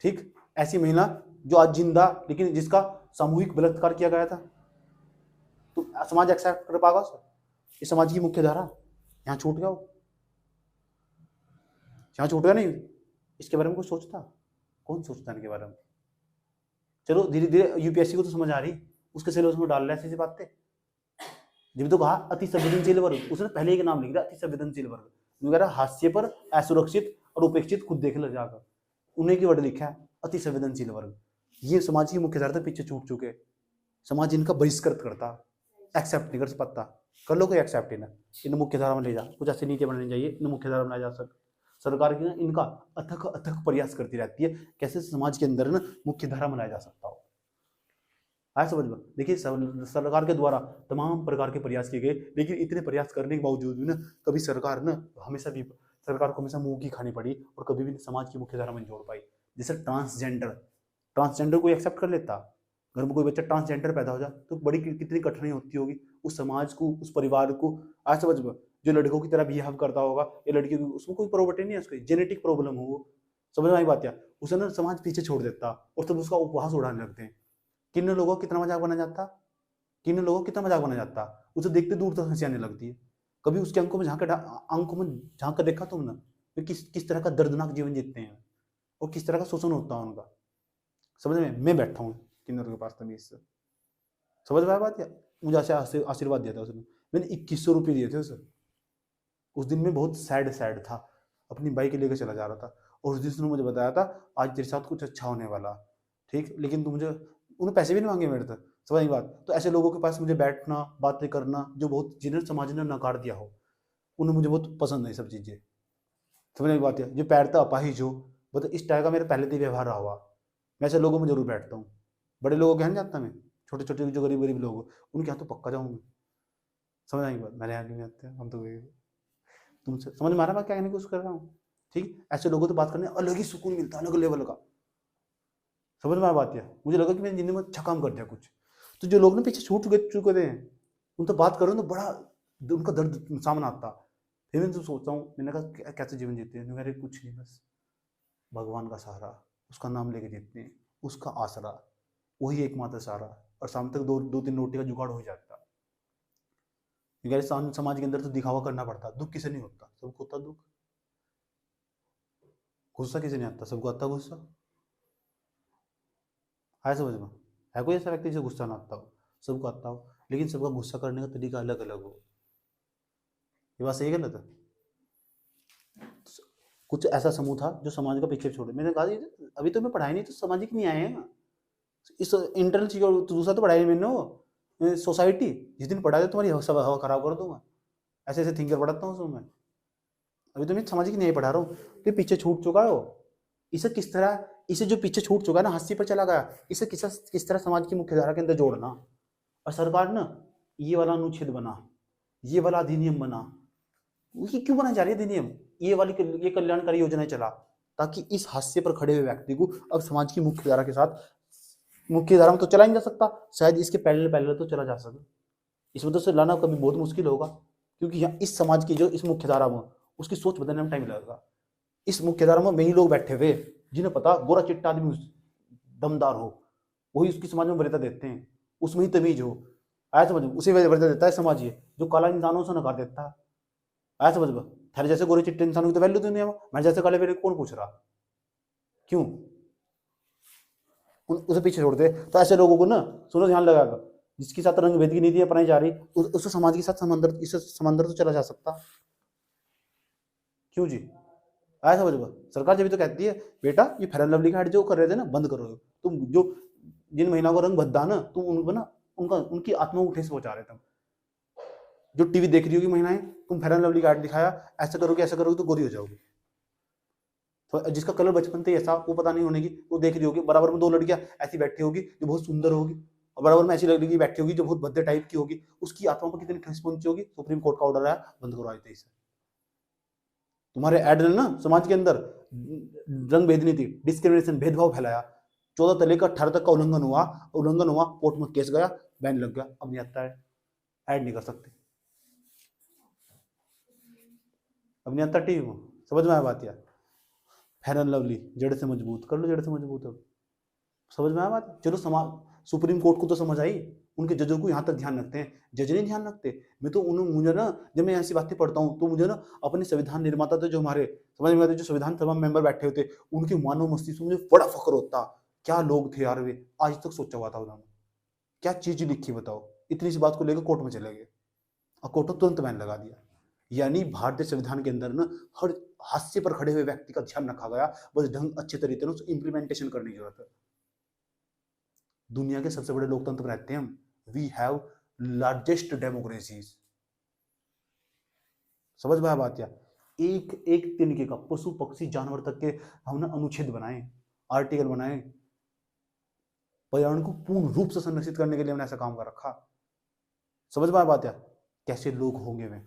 ठीक ऐसी महिला जो आज जिंदा लेकिन जिसका सामूहिक बलात्कार किया गया था, तो समाज एक्सेप्ट कर पाएगा सर? इस समाज की मुख्य धारा यहाँ छूट गया, यहाँ छूट गया नहीं। इसके बारे में कुछ सोचता? कौन सोचता इनके बारे में? चलो धीरे धीरे यूपीएससी को तो समझ आ रही, उसके सिलेबस में डाल रहे ऐसी बातें। जब तो कहा अति संवेदनशील वर्ग, उसने पहले एक नाम लिख दिया अति संवेदनशील वर्ग, वगैरह हास्य पर असुरक्षित और उपेक्षित, खुद देख लो जाकर, उन्हें की वर्ड लिखा है अति संवेदनशील वर्ग। ये समाज की मुख्य धारा पीछे छूट चुके, समाज इनका बहिष्कृत करता, एक्सेप्ट नहीं कर सकता। कर लो कोई एक्सेप्ट इन मुख्य धारा में ले जा, कुछ ऐसी नीति बनानी चाहिए, इन मुख्य धारा में ला जा सक। सरकार की ना इनका अथक अथक प्रयास करती रहती है कैसे समाज के अंदर ना मुख्य धारा में लाया जा सकता हो। आया समझ में? देखिए सरकार के द्वारा तमाम प्रकार के प्रयास किए गए, लेकिन इतने प्रयास करने के बावजूद भी ना कभी सरकार ना सरकार को हमेशा मुंह की खानी पड़ी और कभी भी समाज की मुख्य धारा में जोड़ पाई। जैसे ट्रांसजेंडर को एक्सेप्ट कर लेता, घर में कोई बच्चा ट्रांसजेंडर पैदा हो जाए तो बड़ी कितनी कठिनाई होती होगी उस समाज को, उस परिवार को। आज समझ में? जो लड़कों की तरह बिहेव करता होगा या लड़की, उसमें कोई प्रॉपर्टी नहीं है, उसकी जेनेटिक प्रॉब्लम हो वो, समझ में आई बात? या उसे ना समाज पीछे छोड़ देता और तब उसका उपहास उड़ाने लगते हैं। किन लोगों को कितना मजाक बना जाता, किन लोगों को कितना मजाक बना जाता, उसे देखते दूर तक हंसी आने लगती है। कभी उसके आंखों में झांक कर देखा तुमने तो किस तरह का दर्दनाक जीवन जीते हैं और किस तरह का शोषण होता है उनका? समझ में? मैं बैठा हूँ किन्नर के पास तमीज से, समझ में आया बात? या मुझे आशीर्वाद दिया था उसने, मैंने 2100 रुपये दिए थे उसे। उस दिन में बहुत सैड था, अपनी बाइक लेकर चला जा रहा था और उस दिन उसने मुझे बताया था आज तेरे साथ कुछ अच्छा होने वाला, ठीक, लेकिन तू मुझे, उन्हें पैसे भी नहीं मांगे मेरे से। समझ बात? तो ऐसे लोगों के पास मुझे बैठना, बातें करना, जो बहुत जिन्हें समाज ने नकार दिया हो, उन्हें मुझे बहुत पसंद है सब चीज़ें। समझ बात है? जो पैरता अपाहिज हो, मतलब इस टाइप का मेरा पहले से व्यवहार रहा हुआ, मैं ऐसे लोगों में जरूर बैठता हूँ। बड़े लोगों के यहाँ नहीं जाता मैं, छोटे छोटे जो गरीब लोग उनके यहाँ तो पक्का जाऊँगा। समझ आएगी बात? मेरे यहाँ नहीं आते हम तो तुमसे समझ में आ रहा है क्या कहने की कोशिश कर रहा हूँ? ठीक, ऐसे लोगों से बात करने अलग ही सुकून मिलता है, अलग लेवल का। समझ में आ बात? है मुझे लगा कि मैंने जिंदगी में अच्छा काम कर दिया कुछ। तो जो लोग ना पीछे छूट चुके थे उन तो बात करो तो बड़ा उनका दर्द सामने आता। फिर मैं तो सोचता हूँ, मैंने कहा कैसे जीवन जीते हैं? मेरे कुछ नहीं, बस भगवान का सहारा, उसका नाम लेके जीते हैं, उसका आसरा, वही एकमात्र सहारा, और शाम तक दो तीन रोटी का जुगाड़ हो जाता। समाज के अंदर तो दिखावा करना पड़ता। दुख किसे नहीं होता? सबको होता दुख। गुस्सा किसे नहीं आता? सबको आता गुस्सा। है समझ में? है कोई ऐसा व्यक्ति जो गुस्सा ना आता हो? सबको आता हो, लेकिन सबका गुस्सा करने का तरीका अलग अलग हो। ये बात सही गलत है? कुछ ऐसा समूह था जो समाज का पीछे छोड़े। मैंने कहा अभी तो मैं पढ़ाई नहीं तो सामाजिक नहीं आए हैं, इस इंटरनल चीज दूसरा तो पढ़ाई मैंने सोसाइटी, जिस दिन पढ़ा दे तुम्हारी हवा खराब कर दूंगा। ऐसे ऐसे थिंकर पढ़ाता हूँ उसमें मैं। अभी तो मैं सामाजिक नहीं पढ़ा रहा हूँ कि पीछे छूट चुका हो। इसे किस तरह, इसे जो पीछे छूट चुका है ना, हस्ती पर चला गया, इसे किस तरह समाज की मुख्य धारा के अंदर जोड़ना। और सरकार ना ये वाला अनुच्छेद बना, ये वाला अधिनियम बना, ये क्यों बनाई जा रही है अधिनियम? ये कल्याणकारी योजना चला ताकि इस हास्य पर खड़े हुए व्यक्ति को अब समाज की मुख्य धारा के साथ, मुख्य धारा में तो चला नहीं जा सकता, शायद इसके पहले तो चला जा सके। इसमें तो से लाना कभी बहुत मुश्किल होगा, क्योंकि यहाँ इस समाज की जो इस मुख्य धारा में उसकी सोच बदलने में टाइम लगेगा। इस मुख्य धारा में वही लोग बैठे हुए जिन्हें पता गोरा चिट्टा आदमी दमदार हो, वही उसकी समाज में वरीयता देते हैं, उसमें ही तमीज हो। आया समझ? उसी वरीयता देता है समाज ये, जो काला इंसानों से नकार देता है। आया समझ? थारे जैसे गोरे चिट्टे इंसानों की तो वैल्यू दुनिया में, मैं जैसे काले मेरे कौन पूछ रहा? क्यों उसे पीछे छोड़ते? तो ऐसे लोगों को ना सुनो ध्यान लगाकर, जिसके साथ रंग भेद की नीति अपनाई जा रही उससे समाज के साथ समंदर तो चला जा सकता। क्यों जी? आया समझ? सरकार जब तो कहती है बेटा ये फेयर एंड लवली का जो कर रहे थे ना बंद करो, तुम जो जिन महिलाओं का रंग भद्दा ना, तुम उनको ना उनकी आत्मा को ठेस पहुंचा रहे थे। जो टीवी देख रही होगी महिलाएं, तुम फेयर एंड लवली का ऐड दिखाया, ऐसा करोगे तो गोरी हो जाओगी। तो जिसका कलर बचपन से ऐसा वो पता नहीं होने की, वो देख रही होगी बराबर में 2 लड़कियां ऐसी बैठी होगी जो बहुत सुंदर होगी, और बराबर में ऐसी लड़की बैठी होगी जो बहुत भद्दे टाइप की होगी, उसकी आत्मा पर कितनी ठेस पहुंची होगी। सुप्रीम कोर्ट का ऑर्डर आया, बंद करो आज 23 से। तुम्हारे ऐड ने ना समाज के अंदर रंग भेदनी थी, डिस्क्रिमिनेशन, भेदभाव फैलाया, 14 तले का 18 तक का उल्लंघन हुआ, कोर्ट में केस गया, बैन लग गया, अब नहीं आता है, ऐड नहीं कर सकते, अब नहीं आता टीवी में। समझ में आया बात यार। फेयर एंड लवली जड़ से मजबूत कर लो, जड़ से मजबूत। अब समझ में आया बात। चलो समाज सुप्रीम कोर्ट को तो समझ आई, उनके जजों को यहाँ तक ध्यान रखते हैं, जज नहीं ध्यान रखते। मैं तो मुझे ना, जब मैं ऐसी बातें पढ़ता हूँ तो मुझे ना अपने संविधान निर्माता थे जो हमारे समझ में आते, जो संविधान सभा मेंबर बैठे होते, उनके मानव मस्तिष्क में मुझे बड़ा फख्र होता। क्या लोग थे यार वे, आज तक सोचा हुआ था उन्होंने, क्या चीज लिखी बताओ, इतनी सी बात को लेकर कोर्ट में चले गए और कोर्ट ने तुरंत बैन लगा दिया। यानी भारतीय संविधान के अंदर ना हर हास्य पर खड़े हुए व्यक्ति का ध्यान रखा गया, बस ढंग अच्छे तरीके से उसको इंप्लीमेंटेशन करने की जरूरत है। दुनिया के सबसे बड़े लोकतंत्र रहते हैं हम, वी हैव लार्जेस्ट डेमोक्रेसीज। समझ में आया बात। या एक एक तिनके का पशु पक्षी जानवर तक के हमने अनुच्छेद बनाए, आर्टिकल बनाए, पर्यावरण को पूर्ण रूप से संरक्षित करने के लिए हमने ऐसा काम कर रखा। समझ में आया बात। या कैसे लोग होंगे वे,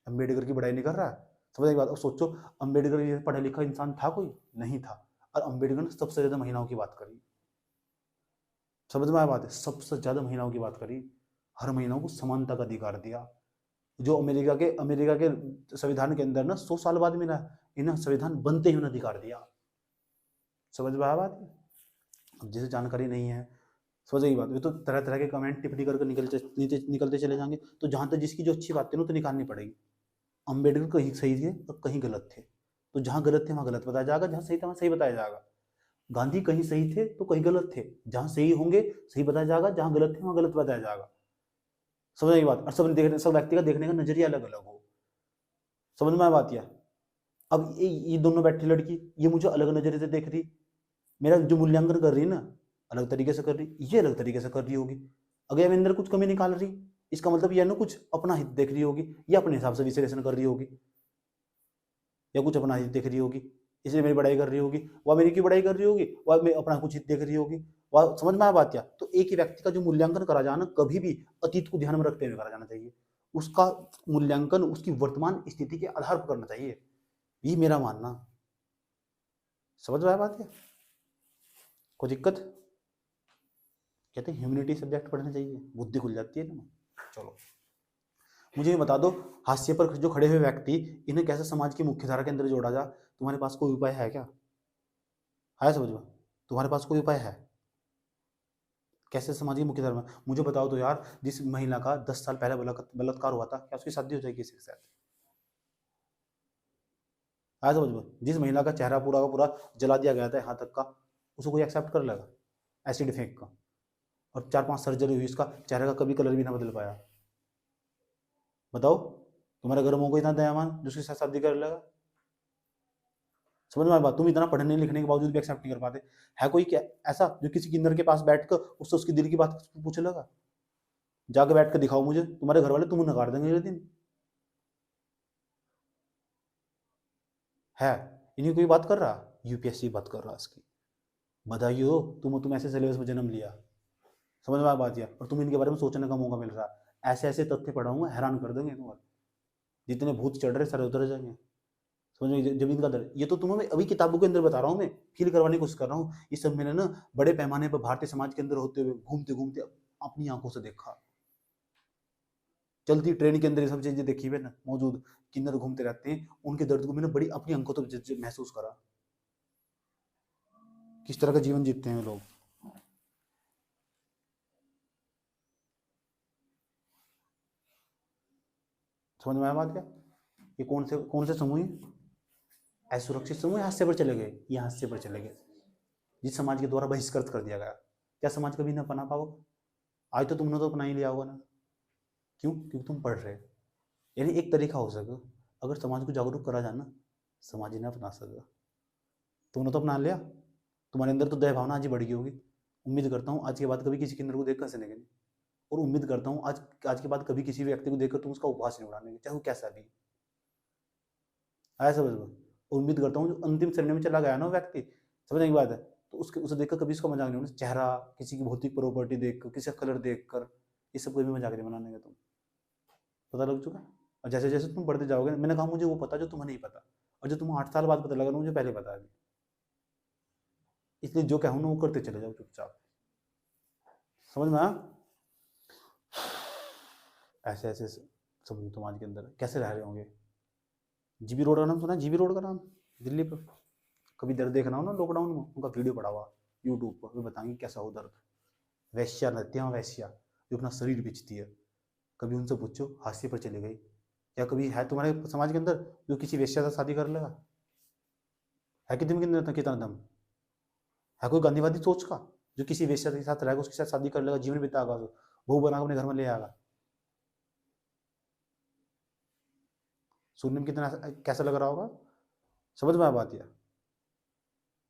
अम्बेडकर की बड़ाई नहीं कर रहा, समझ बात। अब सोचो अम्बेडकर ये पढ़ा लिखा इंसान था कोई नहीं था, और अम्बेडकर ने सबसे ज्यादा महिलाओं की बात करी। समझ में आया बात है, सबसे ज्यादा महिलाओं की बात करी, हर महिलाओं को समानता का अधिकार दिया, जो अमेरिका के संविधान के अंदर ना 100 साल बाद मिला, इन्हें संविधान बनते ही उन्हें अधिकार दिया। समझ में आया बात। अब जैसे जानकारी नहीं है, समझ गई बात, वे तो तरह तरह के कमेंट टिप्पणी करके निकलते चले जाएंगे, तो जहां तक जिसकी जो अच्छी बात है ना तो निकालनी पड़ेगी। अम्बेडकर कहीं सही थे और कहीं गलत थे, तो जहां गलत थे वहां गलत बताया जाएगा, जहां सही था वहां सही बताया जाएगा। गांधी कहीं सही थे तो कहीं गलत थे, जहां सही होंगे सही बताया जाएगा, जहां गलत थे वहां गलत बताया जाएगा। समझ आई बात। और सब व्यक्ति का देखने का नजरिया अलग अलग हो। समझ में आया बात। या अब ये दोनों बैठी लड़की, ये मुझे अलग नजरिए से देख रही, मेरा जो मूल्यांकन कर रही है ना अलग तरीके से कर रही, ये अलग तरीके से कर रही होगी। अगर ये अंदर कुछ कमी निकाल रही, इसका मतलब ये ना कुछ अपना हित देख रही होगी, या अपने हिसाब से विश्लेषण कर रही होगी, या कुछ अपना हित देख रही होगी, इसलिए मेरी बड़ाई कर रही होगी, वह मेरी की बड़ाई कर रही होगी, वह मैं अपना कुछ हित देख रही होगी। वह समझ में आया बात। क्या तो एक ही व्यक्ति का जो मूल्यांकन करा जाना कभी भी अतीत को ध्यान में रखते हुए करा जाना चाहिए, उसका मूल्यांकन उसकी वर्तमान स्थिति के आधार पर करना चाहिए, ये मेरा मानना। समझ में आया बात। क्या कोई दिक्कत। कहते हैं ह्यूमैनिटी सब्जेक्ट पढ़ना चाहिए, बुद्धि खुल जाती है ना। चलो मुझे ये बता दो, हास्य पर जो खड़े हुए व्यक्ति, इन्हें कैसे समाज की मुख्यधारा के अंदर जोड़ा जा। तुम्हारे पास कोई उपाय है क्या? है समझ में, तुम्हारे पास कोई उपाय है कैसे समाज की मुख्यधारा में? मुझे बताओ तो यार, जिस महिला का 10 साल पहले बलात्कार हुआ था, क्या उसकी शादी हो जाएगी किसी के साथ? है समझ में, जिस महिला का चेहरा पूरा का पूरा जला दिया गया था यहाँ तक का, उसको कोई एक्सेप्ट कर लेगा एसिड फेंक का? और 4-5 सर्जरी हुई, इसका चेहरे का कभी कलर भी ना बदल पाया। बताओ, तुम्हारे घर में कोई इतना दयावान जो उसके साथ शादी कर लेगा? समझ में आ बात। तुम इतना पढ़ने लिखने के बावजूद भी एक्सेप्ट नहीं कर पाते। है कोई क्या ऐसा जो किसी किन्नर के पास बैठकर उससे उसकी दिल की बात पूछ लेगा? जाके बैठ कर दिखाओ मुझे, तुम्हारे घर वाले तुम्हें नकार देंगे अगले दिन। है इन्हीं कोई बात कर रहा, यूपीएससी बात कर रहा इसकी। बधाई हो, तुम ऐसे सिलेबस में जन्म लिया। समझ में आ बात। या और तुम इनके बारे में सोचने का मौका मिल रहा है। ऐसे ऐसे तथ्य पढ़ाऊंगा, हैरान कर देंगे तुम्हारे, जितने भूत चढ़ रहे सारे उतर जाएंगे। समझ में, जमीन का दर, ये तो तुम्हें अभी किताबों के अंदर बता रहा हूँ, मैं फील करवाने की कोशिश कर रहा हूँ। ये सब मैंने ना बड़े पैमाने पर भारतीय समाज के अंदर होते हुए घूमते घूमते अपनी आंखों से देखा। चलती ट्रेन के अंदर ये सब चीजें देखी हुई ना मौजूद, किन्नर घूमते रहते हैं, उनके दर्द को मैंने बड़ी अपनी आंखों से महसूस करा, किस तरह का जीवन जीते हैं लोग। समझ में आया बात। क्या ये कौन से समूह है? असुरक्षित समूह हास्य पर चले गए, ये हास्य पर चले गए, जिस समाज के द्वारा बहिष्कृत कर दिया गया। क्या समाज कभी ना अपना पाओगे? आज तो तुमने तो अपना ही लिया होगा ना। क्यों? क्योंकि तुम पढ़ रहे हो। यानी एक तरीका हो सके, अगर समाज को जागरूक करा जाए ना, समाज ही ना अपना सके। तुमने तो अपना लिया, तुम्हारे अंदर तो दया भावना आज ही बढ़ गई होगी। उम्मीद करता हूँ आज के बाद कभी किसी के अंदर को देख कर हंसने नहीं, और उम्मीद करता हूँ आज के बाद कभी किसी व्यक्ति को देखकर तुम उसका उपहास नहीं उड़ाने, चाहे वो कैसा भी। आया समझ में? उम्मीद करता हूँ जो अंतिम श्रेणी में चला गया ना व्यक्ति, समझने की बात है, तो उसके उसे देखकर कभी उसका मजाक नहीं होना। चेहरा, किसी की भौतिक प्रॉपर्टी देखकर, किसी का कलर देखकर, ये सब कभी मजाक नहीं बनाने का। तुम पता लग चुका है। और जैसे जैसे तुम बढ़ते जाओगे, मैंने कहा मुझे वो पता जो तुम्हें नहीं पता, और जो तुम्हें 8 साल बाद पता लगा ना मुझे पहले पता है। इसलिए जो कहूँ ना वो करते चले जाओ चुपचाप। समझ में आया? ऐसे ऐसे समझो समाज के अंदर कैसे रह रहे होंगे। जीबी रोड का नाम सुना है? जीबी रोड का नाम, दिल्ली पर कभी दर्द देखना हो ना लॉकडाउन में, उनका वीडियो पड़ा हुआ यूट्यूब पर, वे बताएंगे कैसा हो दर्द। वैश्या रहती है, वैश्या जो अपना शरीर बेचती है। कभी उनसे पूछो, हास्य पर चली गई। क्या कभी है तुम्हारे समाज के अंदर जो किसी वैश्या से शादी कर लेगा? है कि तुम के अंदर कितना दम है? कोई गांधीवादी सोच का जो किसी वैश्या के साथ रहेगा, उसके साथ शादी कर लेगा, जीवन बिताएगा, बहू बना अपने घर में ले आएगा? सुनने में कितना कैसा लग रहा होगा? समझ में आ बात? या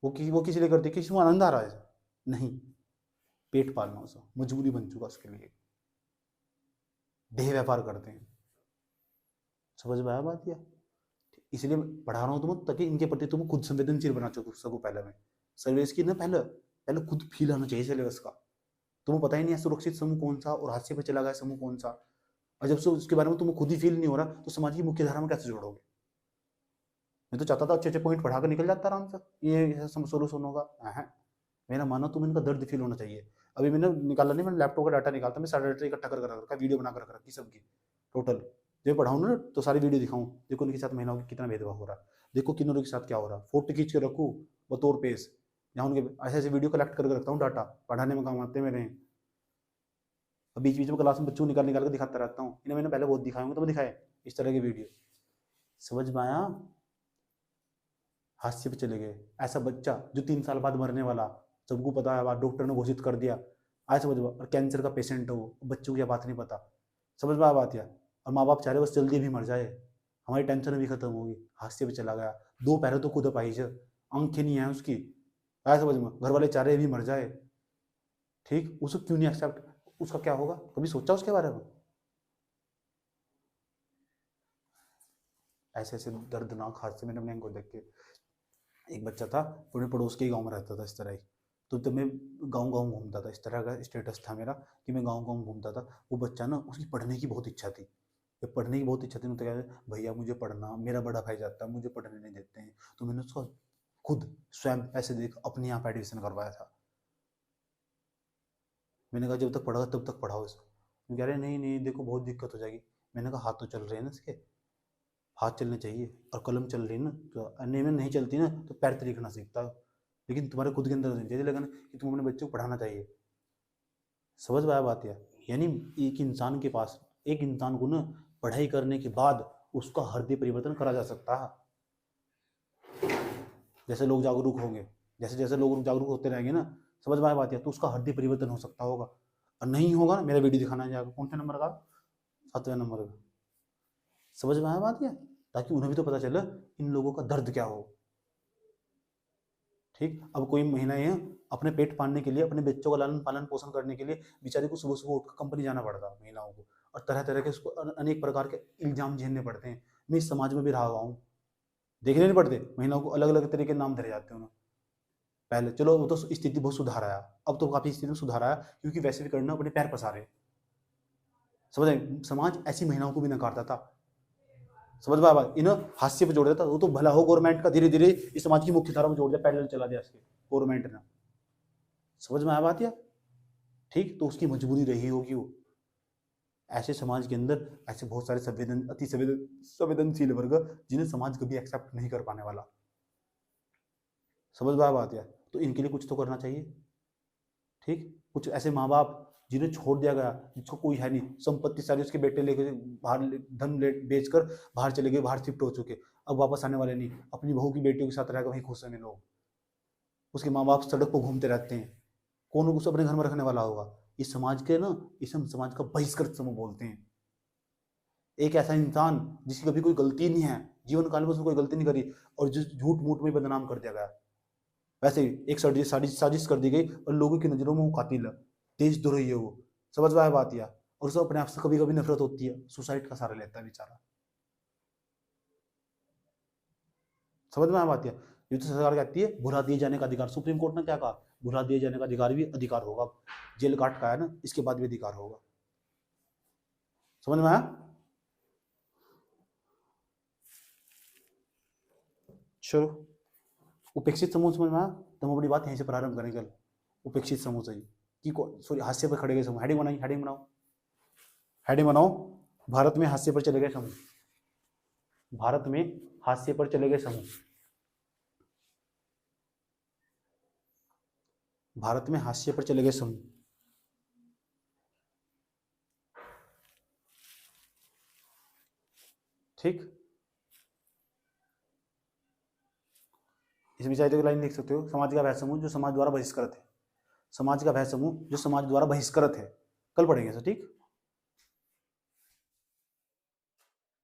वो किसी लिए करती है, किसी को आनंद आ रहा है? नहीं, पेट पालना उसका मजबूरी बन चुका उसके लिए, देह व्यापार करते हैं। समझ में आया बात? या इसलिए पढ़ा रहा हूँ तुम ताकि इनके प्रति तुम खुद संवेदनशील बना सको। पहले में सर्विस की ना, पहले पहले खुद फील आना चाहिए सिलेबस का। तुम्हें पता ही नहीं है सुरक्षित समूह कौन सा और हादसे पे चला गया समूह कौन सा, और जब से उसके बारे में तुम्हें खुद ही फील नहीं हो रहा तो समाज की मुख्य धारा में कैसे जोड़ोगे? मैं तो चाहता था अच्छे अच्छे पॉइंट पढ़ा कर निकल जाता आराम से, ये सोल्यूशन होगा। मेरा मानो तुम्हें इनका दर्द फील होना चाहिए। अभी मैंने निकाला नहीं, मैंने लैपटॉप का डाटा निकालता, मैं सारा डाटा इकट्ठा कर रखा, वीडियो बना कर रखा की सबकी टोटल। जब पढ़ाऊँ ना तो सारी वीडियो दिखाऊँ, देखो उनके साथ महिलाओं की कितना भेदभाव हो रहा है, देखो किन्नरों के साथ क्या हो रहा है, फोटो खींच के रखूँ बतौर पेश, जहाँ उनके ऐसे ऐसे वीडियो कलेक्ट करके रखता हूँ, डाटा पढ़ाने में काम आते हैं मेरे। बीच बीच में क्लास में बच्चों निकाल निकाल कर दिखाता रहता हूँ, इन्हें मैंने पहले बहुत दिखाए होंगे, तो मैं दिखाए इस तरह की वीडियो। समझ में आया? हास्य पे चले गए। ऐसा बच्चा जो 3 साल बाद मरने वाला, सबको पता है, बात डॉक्टर ने घोषित कर दिया, आज समझ में, और कैंसर का पेशेंट है वो, बच्चों को यह बात नहीं पता। समझ में आ बात? या और माँ बाप चाह रहे बस जल्दी भी मर जाए, हमारी टेंशन भी खत्म होगी। हास्य पे चला गया, 2 पैरों तो खुद पाई से, आंखें नहीं है उसकी, आया समझ में, घर वाले चाह रहे भी मर जाए। ठीक, उसको क्यों नहीं एक्सेप्ट? उसका क्या होगा? कभी सोचा उसके बारे में? ऐसे ऐसे दर्दनाक हादसे मैंने अपने आंखों देख के। एक बच्चा था, पूरे पड़ोस के ही गाँव में रहता था इस तरह ही, तो तब मैं गाँव गाँव घूमता था, इस तरह का स्टेटस था मेरा कि मैं गाँव गाँव घूमता था। वो बच्चा ना, उसकी पढ़ने की बहुत इच्छा थी, जब पढ़ने की बहुत इच्छा थी, तो क्या भैया मुझे पढ़ना, मेरा बड़ा भाई जाता है, मुझे पढ़ने नहीं देते हैं, तो मैंने उसका खुद स्वयं पैसे देख अपने यहाँ पे एडमिशन करवाया था। मैंने कहा जब तक पढ़ा तब तक पढ़ाओ इसको। वो कह रहे नहीं नहीं देखो बहुत दिक्कत हो जाएगी। मैंने कहा हाथ तो चल रहे हैं ना इसके, हाथ चलने चाहिए, और कलम चल रही है ना, तो अन्य में नहीं चलती ना तो पैर तो लिखना सीखता है। लेकिन तुम्हारे खुद के अंदर होनी चाहिए लगन कि तुम अपने बच्चे को पढ़ाना चाहिए। समझ में आया बात? यानी एक इंसान के पास, एक इंसान को ना पढ़ाई करने के बाद उसका हृदय परिवर्तन करा जा सकता है। जैसे लोग जागरूक होंगे, जैसे जैसे लोग जागरूक होते रहेंगे ना, समझ में आया बात? तो उसका हृदय परिवर्तन हो सकता होगा। और नहीं होगा ना, मेरा वीडियो दिखाना जाएगा, कौन से नंबर का? 7वें नंबर का। समझ में आया बात? ताकि उन्हें भी तो पता चले इन लोगों का दर्द क्या हो। ठीक, अब कोई महिलाएं हैं, अपने पेट पालने के लिए, अपने बच्चों का लालन पालन पोषण करने के लिए बेचारी को सुबह सुबह उठकर कंपनी जाना पड़ता है महिलाओं को, और तरह तरह के उसको अनेक प्रकार के इल्जाम झेलने पड़ते हैं। मैं इस समाज में भी रहा हुआ हूँ, देखने नहीं पड़ते महिलाओं को अलग अलग तरीके के नाम धरे जाते हैं उन्हें। पहले चलो वो तो स्थिति बहुत सुधार आया, अब तो काफी स्थिति में सुधार आया, क्योंकि वैसे भी करना अपने पैर पसारे। समझ आए? समाज ऐसी महिलाओं को भी नकारता था। समझ में आया? इन्हें हास्य पे जोड़ देता, वो तो भला हो गवर्नमेंट का धीरे धीरे इस समाज की मुख्य धारा में जोड़ दिया, पैरेलल चला दिया इसके गवर्नमेंट ने। समझ में आया बात? ठीक, तो उसकी मजबूरी रही होगी वो। ऐसे समाज के अंदर ऐसे बहुत सारे संवेदनशील वर्ग जिन्हें समाज कभी एक्सेप्ट नहीं कर पाने वाला। समझ में आया बात? तो इनके लिए कुछ तो करना चाहिए। ठीक, कुछ ऐसे माँ बाप जिन्हें छोड़ दिया गया, जिसको कोई है नहीं, संपत्ति सारी उसके बेटे लेके बाहर धन बेचकर बाहर चले गए, बाहर शिफ्ट हो चुके, अब वापस आने वाले नहीं, अपनी बहू की बेटियों के साथ रहकर वहीं खुश हैं लोग। उसके माँ बाप सड़क पर घूमते रहते हैं, कौन उसे अपने घर में रखने वाला होगा? इस समाज के ना, इस समाज का बहिष्कृत समूह बोलते हैं। एक ऐसा इंसान जिसकी कभी कोई गलती नहीं है, जीवन काल में उसने कोई गलती नहीं करी, और जिस झूठ मूठ में बदनाम कर दिया गया। वैसे ही एक साजिश कर दी गई, और लोगों की नजरों में वो कातिल है, देशद्रोही है वो। समझ में आया बात? और उसे अपने आप से कभी कभी नफरत होती है, सुसाइड का सहारा लेता है बेचारा। समझ में आया बात? युद्ध सरकार कहती है भुला दिए जाने का अधिकार। सुप्रीम कोर्ट ने क्या कहा, भुला दिए जाने का अधिकार भी अधिकार होगा। जेल काट का है ना, इसके बाद भी अधिकार होगा। समझ में आया? चलो, उपेक्षित समूह समझ में आया? तो हम अपनी बात यहीं से प्रारंभ करेंगे। उपेक्षित समूह सही कि सॉरी हास्य पर खड़े गए समूह। हेडिंग बनाई, हेडिंग बनाओ, हेडिंग बनाओ। भारत में हास्य पर चले गए समूह। भारत में हास्य पर चले गए समूह। भारत में हास्य पर चले गए समूह। ठीक, इसमें चाहे तो लाइन लिख सकते हो, समाज का वह समूह जो समाज द्वारा बहिष्कृत है। समाज का वह समूह जो समाज द्वारा बहिष्कृत है। कल पढ़ेंगे सर, ठीक।